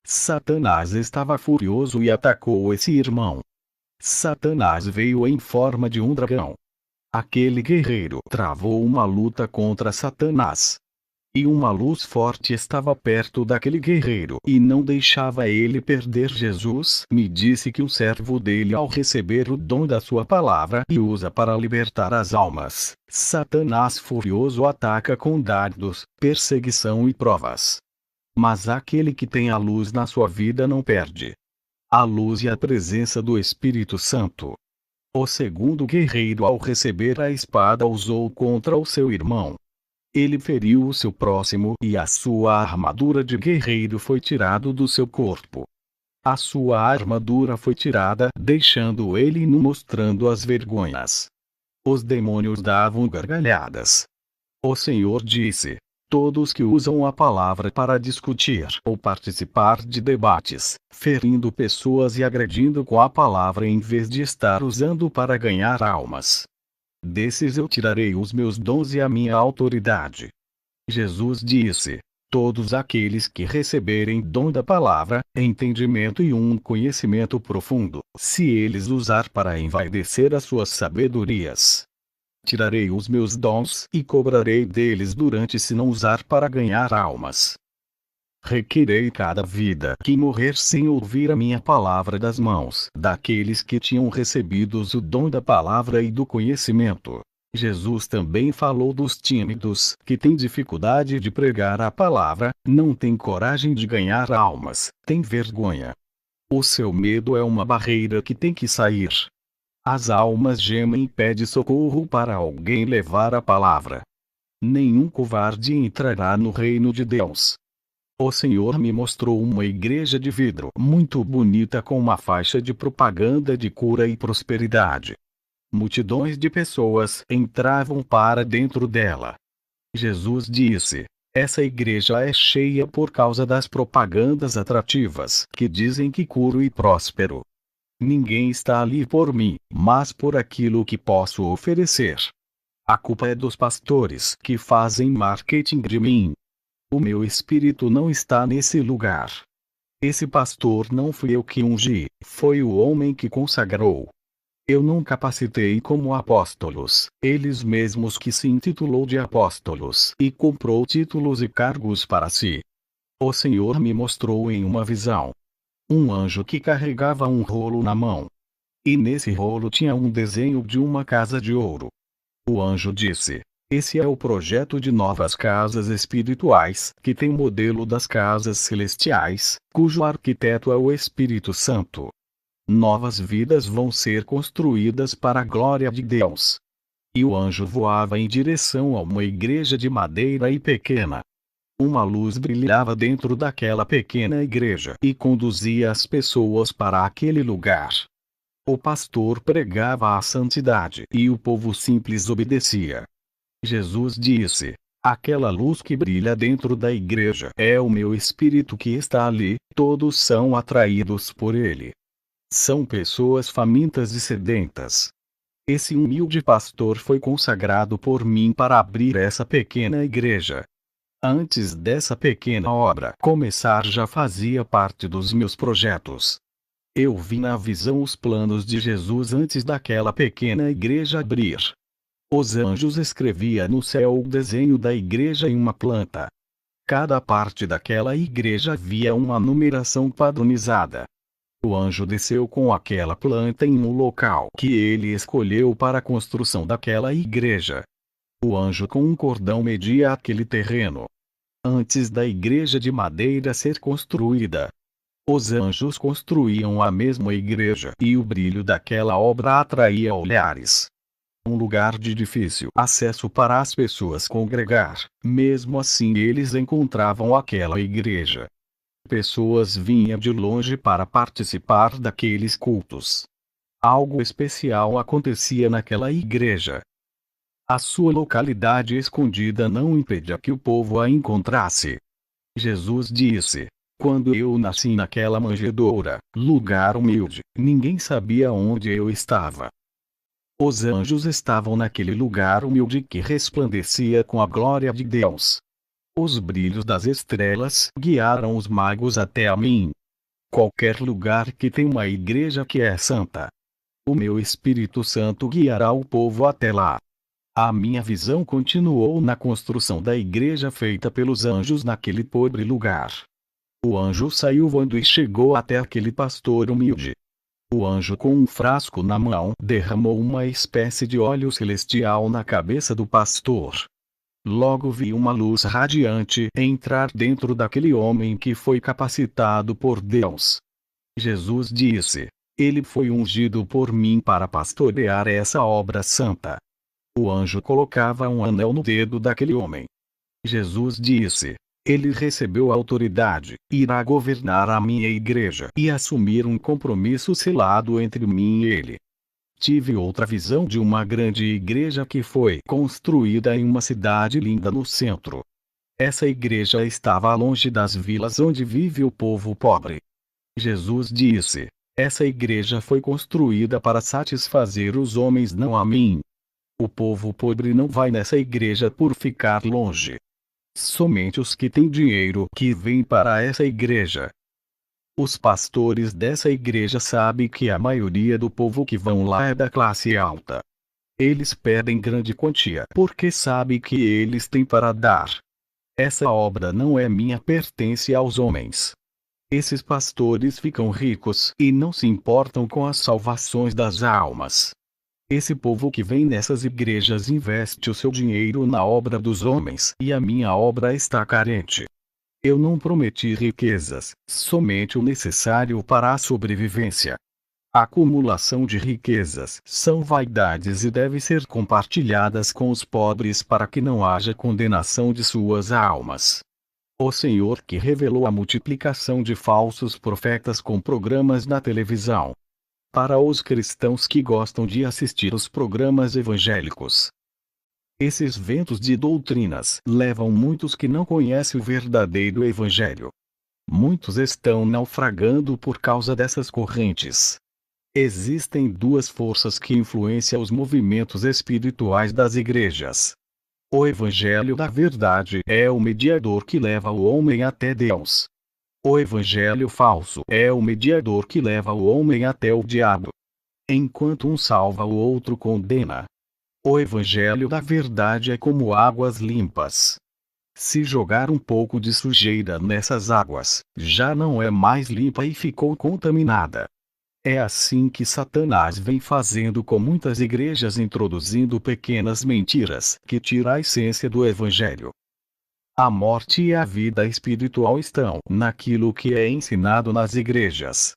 Satanás estava furioso e atacou esse irmão. Satanás veio em forma de um dragão. Aquele guerreiro travou uma luta contra Satanás. E uma luz forte estava perto daquele guerreiro e não deixava ele perder. Jesus me disse que o servo dele, ao receber o dom da sua palavra e usa para libertar as almas, Satanás furioso ataca com dardos, perseguição e provas. Mas aquele que tem a luz na sua vida não perde a luz e a presença do Espírito Santo. O segundo guerreiro, ao receber a espada, usou contra o seu irmão. Ele feriu o seu próximo e a sua armadura de guerreiro foi tirada do seu corpo. A sua armadura foi tirada, deixando ele nu, mostrando as vergonhas. Os demônios davam gargalhadas. O Senhor disse: todos que usam a palavra para discutir ou participar de debates, ferindo pessoas e agredindo com a palavra em vez de estar usando para ganhar almas, desses eu tirarei os meus dons e a minha autoridade. Jesus disse: todos aqueles que receberem dom da palavra, entendimento e um conhecimento profundo, se eles usar para envaidecer as suas sabedorias, tirarei os meus dons e cobrarei deles durante se não usar para ganhar almas. Requerei cada vida que morrer sem ouvir a minha palavra das mãos daqueles que tinham recebido o dom da palavra e do conhecimento. Jesus também falou dos tímidos, que têm dificuldade de pregar a palavra, não têm coragem de ganhar almas, têm vergonha. O seu medo é uma barreira que tem que sair. As almas gemem e pedem socorro para alguém levar a palavra. Nenhum covarde entrará no reino de Deus. O Senhor me mostrou uma igreja de vidro muito bonita com uma faixa de propaganda de cura e prosperidade. Multidões de pessoas entravam para dentro dela. Jesus disse: essa igreja é cheia por causa das propagandas atrativas que dizem que curo e próspero. Ninguém está ali por mim, mas por aquilo que posso oferecer. A culpa é dos pastores que fazem marketing de mim. O meu espírito não está nesse lugar. Esse pastor não fui eu que ungi, foi o homem que consagrou. Eu não capacitei como apóstolos, eles mesmos que se intitulou de apóstolos e comprou títulos e cargos para si. O Senhor me mostrou em uma visão um anjo que carregava um rolo na mão. E nesse rolo tinha um desenho de uma casa de ouro. O anjo disse: esse é o projeto de novas casas espirituais, que tem modelo das casas celestiais, cujo arquiteto é o Espírito Santo. Novas vidas vão ser construídas para a glória de Deus. E o anjo voava em direção a uma igreja de madeira e pequena. Uma luz brilhava dentro daquela pequena igreja e conduzia as pessoas para aquele lugar. O pastor pregava a santidade e o povo simples obedecia. Jesus disse: aquela luz que brilha dentro da igreja é o meu espírito que está ali, todos são atraídos por ele. São pessoas famintas e sedentas. Esse humilde pastor foi consagrado por mim para abrir essa pequena igreja. Antes dessa pequena obra começar, já fazia parte dos meus projetos. Eu vi na visão os planos de Jesus antes daquela pequena igreja abrir. Os anjos escreviam no céu o desenho da igreja em uma planta. Cada parte daquela igreja havia uma numeração padronizada. O anjo desceu com aquela planta em um local que ele escolheu para a construção daquela igreja. O anjo com um cordão media aquele terreno. Antes da igreja de madeira ser construída, os anjos construíam a mesma igreja, e o brilho daquela obra atraía olhares. Um lugar de difícil acesso para as pessoas congregar, mesmo assim eles encontravam aquela igreja. Pessoas vinham de longe para participar daqueles cultos. Algo especial acontecia naquela igreja. A sua localidade escondida não impedia que o povo a encontrasse. Jesus disse: quando eu nasci naquela manjedoura, lugar humilde, ninguém sabia onde eu estava. Os anjos estavam naquele lugar humilde que resplandecia com a glória de Deus. Os brilhos das estrelas guiaram os magos até a mim. Qualquer lugar que tem uma igreja que é santa, o meu Espírito Santo guiará o povo até lá. A minha visão continuou na construção da igreja feita pelos anjos naquele pobre lugar. O anjo saiu voando e chegou até aquele pastor humilde. O anjo, com um frasco na mão, derramou uma espécie de óleo celestial na cabeça do pastor. Logo vi uma luz radiante entrar dentro daquele homem que foi capacitado por Deus. Jesus disse: ele foi ungido por mim para pastorear essa obra santa. O anjo colocava um anel no dedo daquele homem. Jesus disse: ele recebeu autoridade, irá governar a minha igreja e assumir um compromisso selado entre mim e ele. Tive outra visão de uma grande igreja que foi construída em uma cidade linda no centro. Essa igreja estava longe das vilas onde vive o povo pobre. Jesus disse: essa igreja foi construída para satisfazer os homens, não a mim. O povo pobre não vai nessa igreja por ficar longe. Somente os que têm dinheiro que vêm para essa igreja. Os pastores dessa igreja sabem que a maioria do povo que vão lá é da classe alta. Eles pedem grande quantia porque sabem que eles têm para dar. Essa obra não é minha, pertence aos homens. Esses pastores ficam ricos e não se importam com as salvações das almas. Esse povo que vem nessas igrejas investe o seu dinheiro na obra dos homens, e a minha obra está carente. Eu não prometi riquezas, somente o necessário para a sobrevivência. A acumulação de riquezas são vaidades e devem ser compartilhadas com os pobres para que não haja condenação de suas almas. O Senhor que revelou a multiplicação de falsos profetas com programas na televisão. Para os cristãos que gostam de assistir os programas evangélicos, esses ventos de doutrinas levam muitos que não conhecem o verdadeiro evangelho. Muitos estão naufragando por causa dessas correntes. Existem duas forças que influenciam os movimentos espirituais das igrejas. O evangelho da verdade é o mediador que leva o homem até Deus. O evangelho falso é o mediador que leva o homem até o diabo. Enquanto um salva, o outro condena. O evangelho da verdade é como águas limpas. Se jogar um pouco de sujeira nessas águas, já não é mais limpa e ficou contaminada. É assim que Satanás vem fazendo com muitas igrejas, introduzindo pequenas mentiras que tiram a essência do evangelho. A morte e a vida espiritual estão naquilo que é ensinado nas igrejas.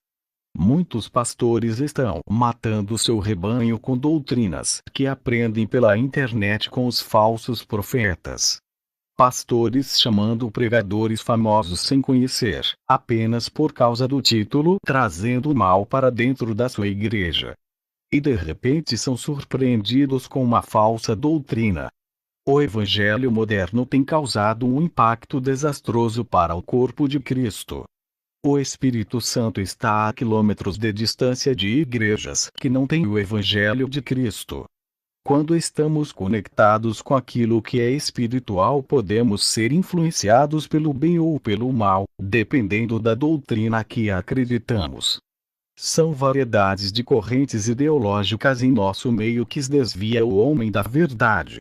Muitos pastores estão matando seu rebanho com doutrinas que aprendem pela internet com os falsos profetas. Pastores chamando pregadores famosos sem conhecer, apenas por causa do título, trazendo o mal para dentro da sua igreja. E de repente são surpreendidos com uma falsa doutrina. O evangelho moderno tem causado um impacto desastroso para o corpo de Cristo. O Espírito Santo está a quilômetros de distância de igrejas que não têm o evangelho de Cristo. Quando estamos conectados com aquilo que é espiritual, podemos ser influenciados pelo bem ou pelo mal, dependendo da doutrina que acreditamos. São variedades de correntes ideológicas em nosso meio que desvia o homem da verdade.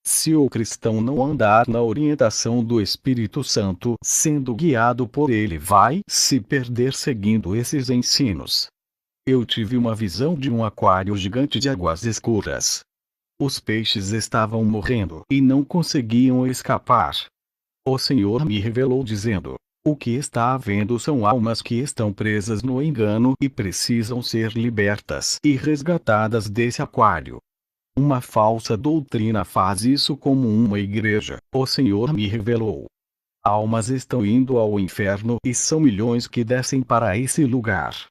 Se o cristão não andar na orientação do Espírito Santo, sendo guiado por ele, vai se perder seguindo esses ensinos. Eu tive uma visão de um aquário gigante de águas escuras. Os peixes estavam morrendo e não conseguiam escapar. O Senhor me revelou dizendo: o que está havendo são almas que estão presas no engano e precisam ser libertas e resgatadas desse aquário. Uma falsa doutrina faz isso como uma igreja, o Senhor me revelou. Almas estão indo ao inferno e são milhões que descem para esse lugar.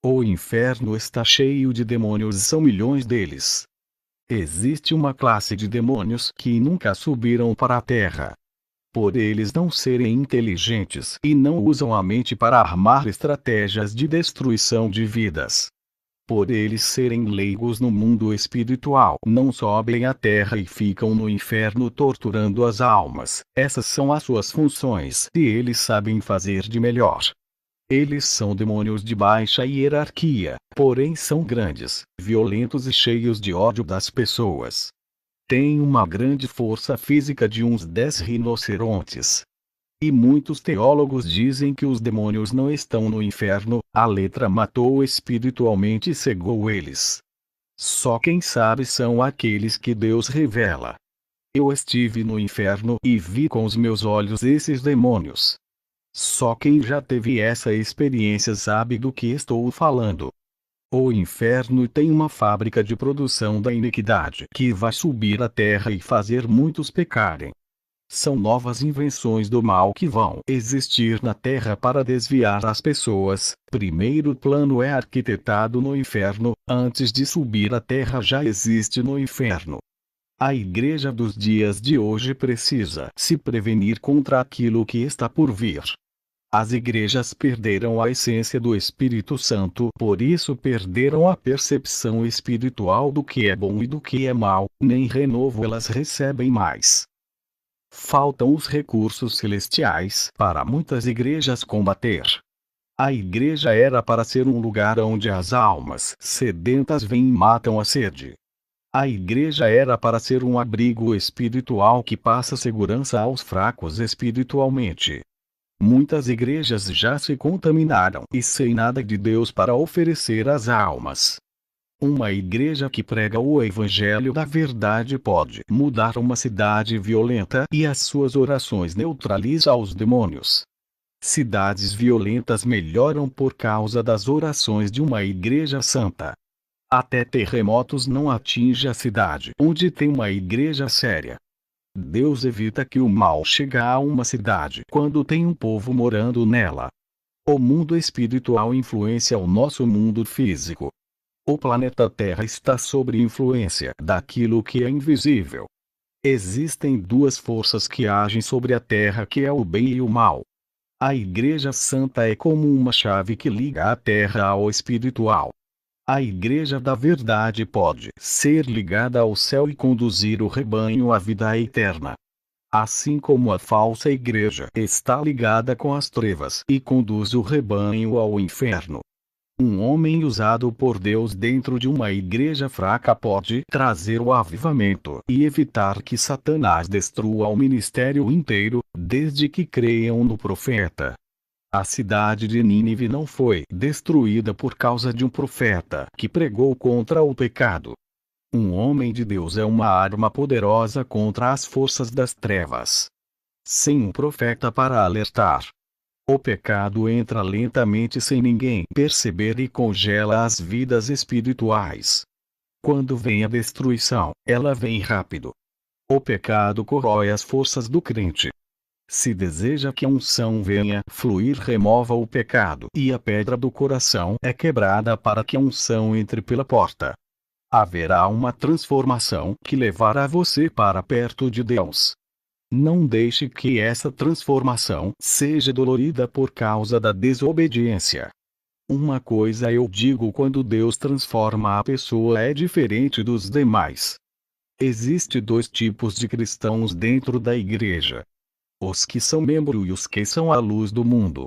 O inferno está cheio de demônios e são milhões deles. Existe uma classe de demônios que nunca subiram para a terra. Por eles não serem inteligentes e não usam a mente para armar estratégias de destruição de vidas. Por eles serem leigos no mundo espiritual, não sobem à terra e ficam no inferno torturando as almas. Essas são as suas funções e eles sabem fazer de melhor. Eles são demônios de baixa hierarquia, porém são grandes, violentos e cheios de ódio das pessoas. Têm uma grande força física de uns 10 rinocerontes. E muitos teólogos dizem que os demônios não estão no inferno, a letra matou espiritualmente e cegou eles. Só quem sabe são aqueles que Deus revela. Eu estive no inferno e vi com os meus olhos esses demônios. Só quem já teve essa experiência sabe do que estou falando. O inferno tem uma fábrica de produção da iniquidade que vai subir à terra e fazer muitos pecarem. São novas invenções do mal que vão existir na terra para desviar as pessoas. Primeiro plano é arquitetado no inferno, antes de subir à terra já existe no inferno. A igreja dos dias de hoje precisa se prevenir contra aquilo que está por vir. As igrejas perderam a essência do Espírito Santo, por isso perderam a percepção espiritual do que é bom e do que é mal, nem renovo elas recebem mais. Faltam os recursos celestiais para muitas igrejas combater. A igreja era para ser um lugar onde as almas sedentas vêm e matam a sede. A igreja era para ser um abrigo espiritual que passa segurança aos fracos espiritualmente. Muitas igrejas já se contaminaram e sem nada de Deus para oferecer às almas. Uma igreja que prega o evangelho da verdade pode mudar uma cidade violenta e as suas orações neutralizam os demônios. Cidades violentas melhoram por causa das orações de uma igreja santa. Até terremotos não atingem a cidade onde tem uma igreja séria. Deus evita que o mal chegue a uma cidade quando tem um povo morando nela. O mundo espiritual influencia o nosso mundo físico. O planeta Terra está sob influência daquilo que é invisível. Existem duas forças que agem sobre a Terra, que é o bem e o mal. A Igreja Santa é como uma chave que liga a Terra ao espiritual. A Igreja da Verdade pode ser ligada ao céu e conduzir o rebanho à vida eterna. Assim como a falsa igreja está ligada com as trevas e conduz o rebanho ao inferno. Um homem usado por Deus dentro de uma igreja fraca pode trazer o avivamento e evitar que Satanás destrua o ministério inteiro, desde que creiam no profeta. A cidade de Nínive não foi destruída por causa de um profeta que pregou contra o pecado. Um homem de Deus é uma arma poderosa contra as forças das trevas. Sem um profeta para alertar, o pecado entra lentamente sem ninguém perceber e congela as vidas espirituais. Quando vem a destruição, ela vem rápido. O pecado corrói as forças do crente. Se deseja que a unção venha fluir, remova o pecado e a pedra do coração é quebrada para que a unção entre pela porta. Haverá uma transformação que levará você para perto de Deus. Não deixe que essa transformação seja dolorida por causa da desobediência. Uma coisa eu digo: quando Deus transforma a pessoa é diferente dos demais. Existem dois tipos de cristãos dentro da igreja: os que são membros e os que são a luz do mundo.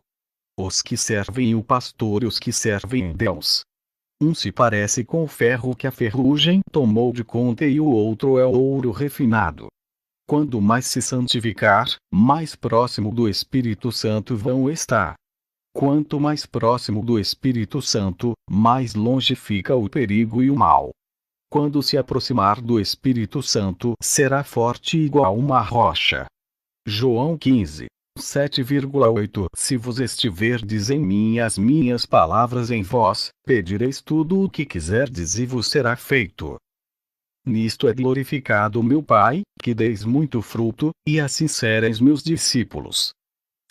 Os que servem o pastor e os que servem Deus. Um se parece com o ferro que a ferrugem tomou de conta e o outro é o ouro refinado. Quando mais se santificar, mais próximo do Espírito Santo vão estar. Quanto mais próximo do Espírito Santo, mais longe fica o perigo e o mal. Quando se aproximar do Espírito Santo, será forte igual uma rocha. João 15, 7,8 Se vos estiverdes em mim e as minhas palavras em vós, pedireis tudo o que quiserdes e vos será feito. Nisto é glorificado meu Pai, que deis muito fruto, e assim sereis meus discípulos.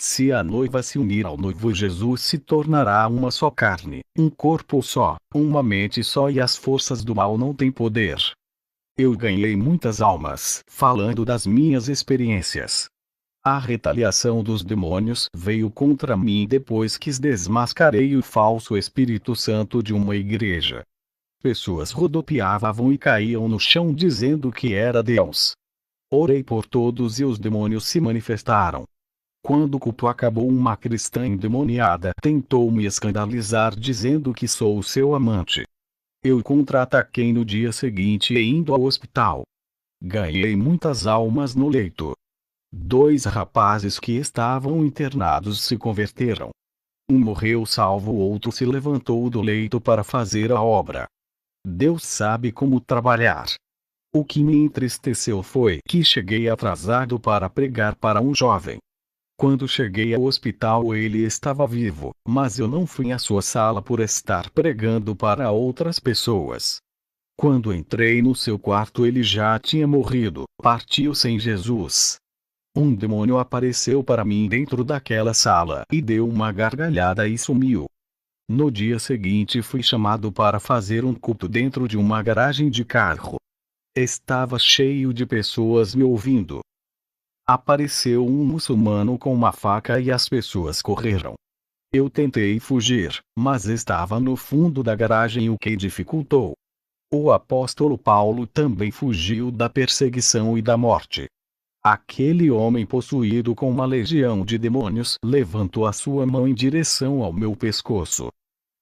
Se a noiva se unir ao noivo, Jesus se tornará uma só carne, um corpo só, uma mente só, e as forças do mal não têm poder. Eu ganhei muitas almas falando das minhas experiências. A retaliação dos demônios veio contra mim depois que desmascarei o falso Espírito Santo de uma igreja. Pessoas rodopiavam e caíam no chão dizendo que era Deus. Orei por todos e os demônios se manifestaram. Quando o culto acabou, uma cristã endemoniada tentou me escandalizar dizendo que sou seu amante. Eu contra-ataquei no dia seguinte e indo ao hospital. Ganhei muitas almas no leito. 2 rapazes que estavam internados se converteram. Um morreu salvo, o outro se levantou do leito para fazer a obra. Deus sabe como trabalhar. O que me entristeceu foi que cheguei atrasado para pregar para um jovem. Quando cheguei ao hospital ele estava vivo, mas eu não fui à sua sala por estar pregando para outras pessoas. Quando entrei no seu quarto ele já tinha morrido, partiu sem Jesus. Um demônio apareceu para mim dentro daquela sala e deu uma gargalhada e sumiu. No dia seguinte fui chamado para fazer um culto dentro de uma garagem de carro. Estava cheio de pessoas me ouvindo. Apareceu um muçulmano com uma faca e as pessoas correram. Eu tentei fugir, mas estava no fundo da garagem, o que dificultou. O apóstolo Paulo também fugiu da perseguição e da morte. Aquele homem possuído com uma legião de demônios levantou a sua mão em direção ao meu pescoço.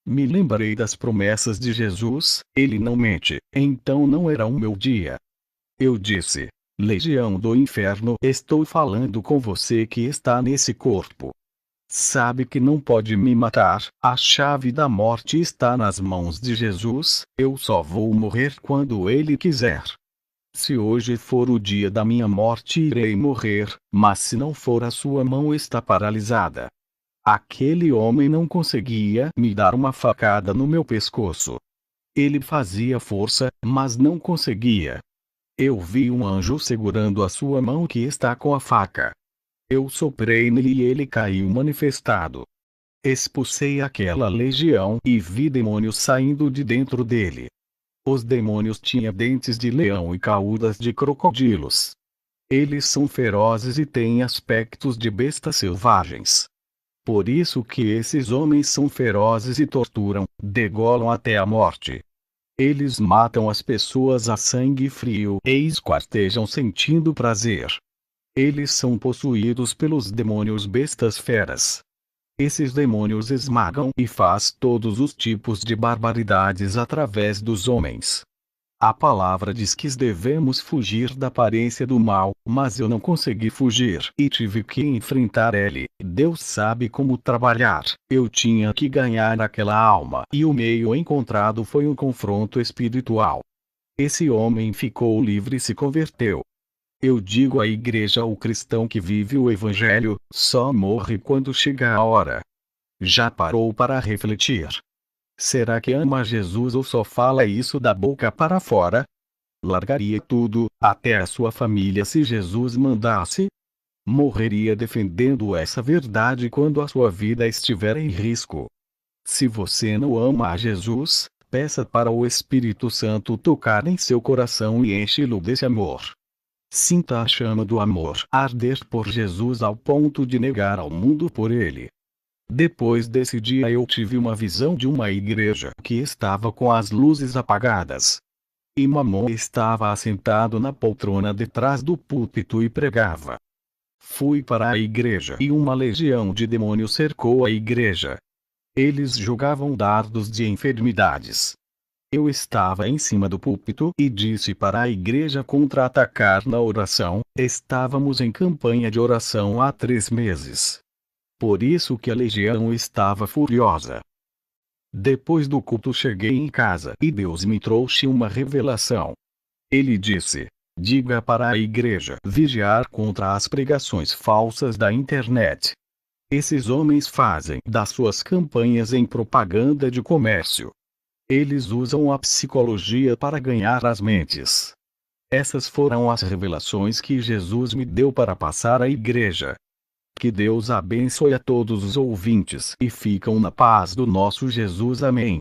Me lembrei das promessas de Jesus, ele não mente, então não era o meu dia. Eu disse: Legião do inferno, estou falando com você que está nesse corpo. Sabe que não pode me matar, a chave da morte está nas mãos de Jesus, eu só vou morrer quando ele quiser. Se hoje for o dia da minha morte irei morrer, mas se não for a sua mão está paralisada. Aquele homem não conseguia me dar uma facada no meu pescoço. Ele fazia força, mas não conseguia. Eu vi um anjo segurando a sua mão que está com a faca. Eu soprei nele e ele caiu manifestado. Expulsei aquela legião e vi demônios saindo de dentro dele. Os demônios tinham dentes de leão e caudas de crocodilos. Eles são ferozes e têm aspectos de bestas selvagens. Por isso que esses homens são ferozes e torturam, degolam até a morte. Eles matam as pessoas a sangue frio e esquartejam sentindo prazer. Eles são possuídos pelos demônios bestas feras. Esses demônios esmagam e faz todos os tipos de barbaridades através dos homens. A palavra diz que devemos fugir da aparência do mal, mas eu não consegui fugir e tive que enfrentar ele. Deus sabe como trabalhar. Eu tinha que ganhar aquela alma e o meio encontrado foi um confronto espiritual. Esse homem ficou livre e se converteu. Eu digo à igreja: o cristão que vive o evangelho só morre quando chega a hora. Já parou para refletir? Será que ama Jesus ou só fala isso da boca para fora? Largaria tudo, até a sua família, se Jesus mandasse? Morreria defendendo essa verdade quando a sua vida estiver em risco. Se você não ama a Jesus, peça para o Espírito Santo tocar em seu coração e enche-lo desse amor. Sinta a chama do amor arder por Jesus ao ponto de negar ao mundo por ele. Depois desse dia eu tive uma visão de uma igreja que estava com as luzes apagadas. E Mamon estava assentado na poltrona detrás do púlpito e pregava. Fui para a igreja e uma legião de demônios cercou a igreja. Eles jogavam dardos de enfermidades. Eu estava em cima do púlpito e disse para a igreja contra-atacar na oração. Estávamos em campanha de oração há 3 meses. Por isso que a legião estava furiosa. Depois do culto cheguei em casa e Deus me trouxe uma revelação. Ele disse: diga para a igreja vigiar contra as pregações falsas da internet. Esses homens fazem das suas campanhas em propaganda de comércio. Eles usam a psicologia para ganhar as mentes. Essas foram as revelações que Jesus me deu para passar à igreja. Que Deus abençoe a todos os ouvintes e ficam na paz do nosso Jesus. Amém.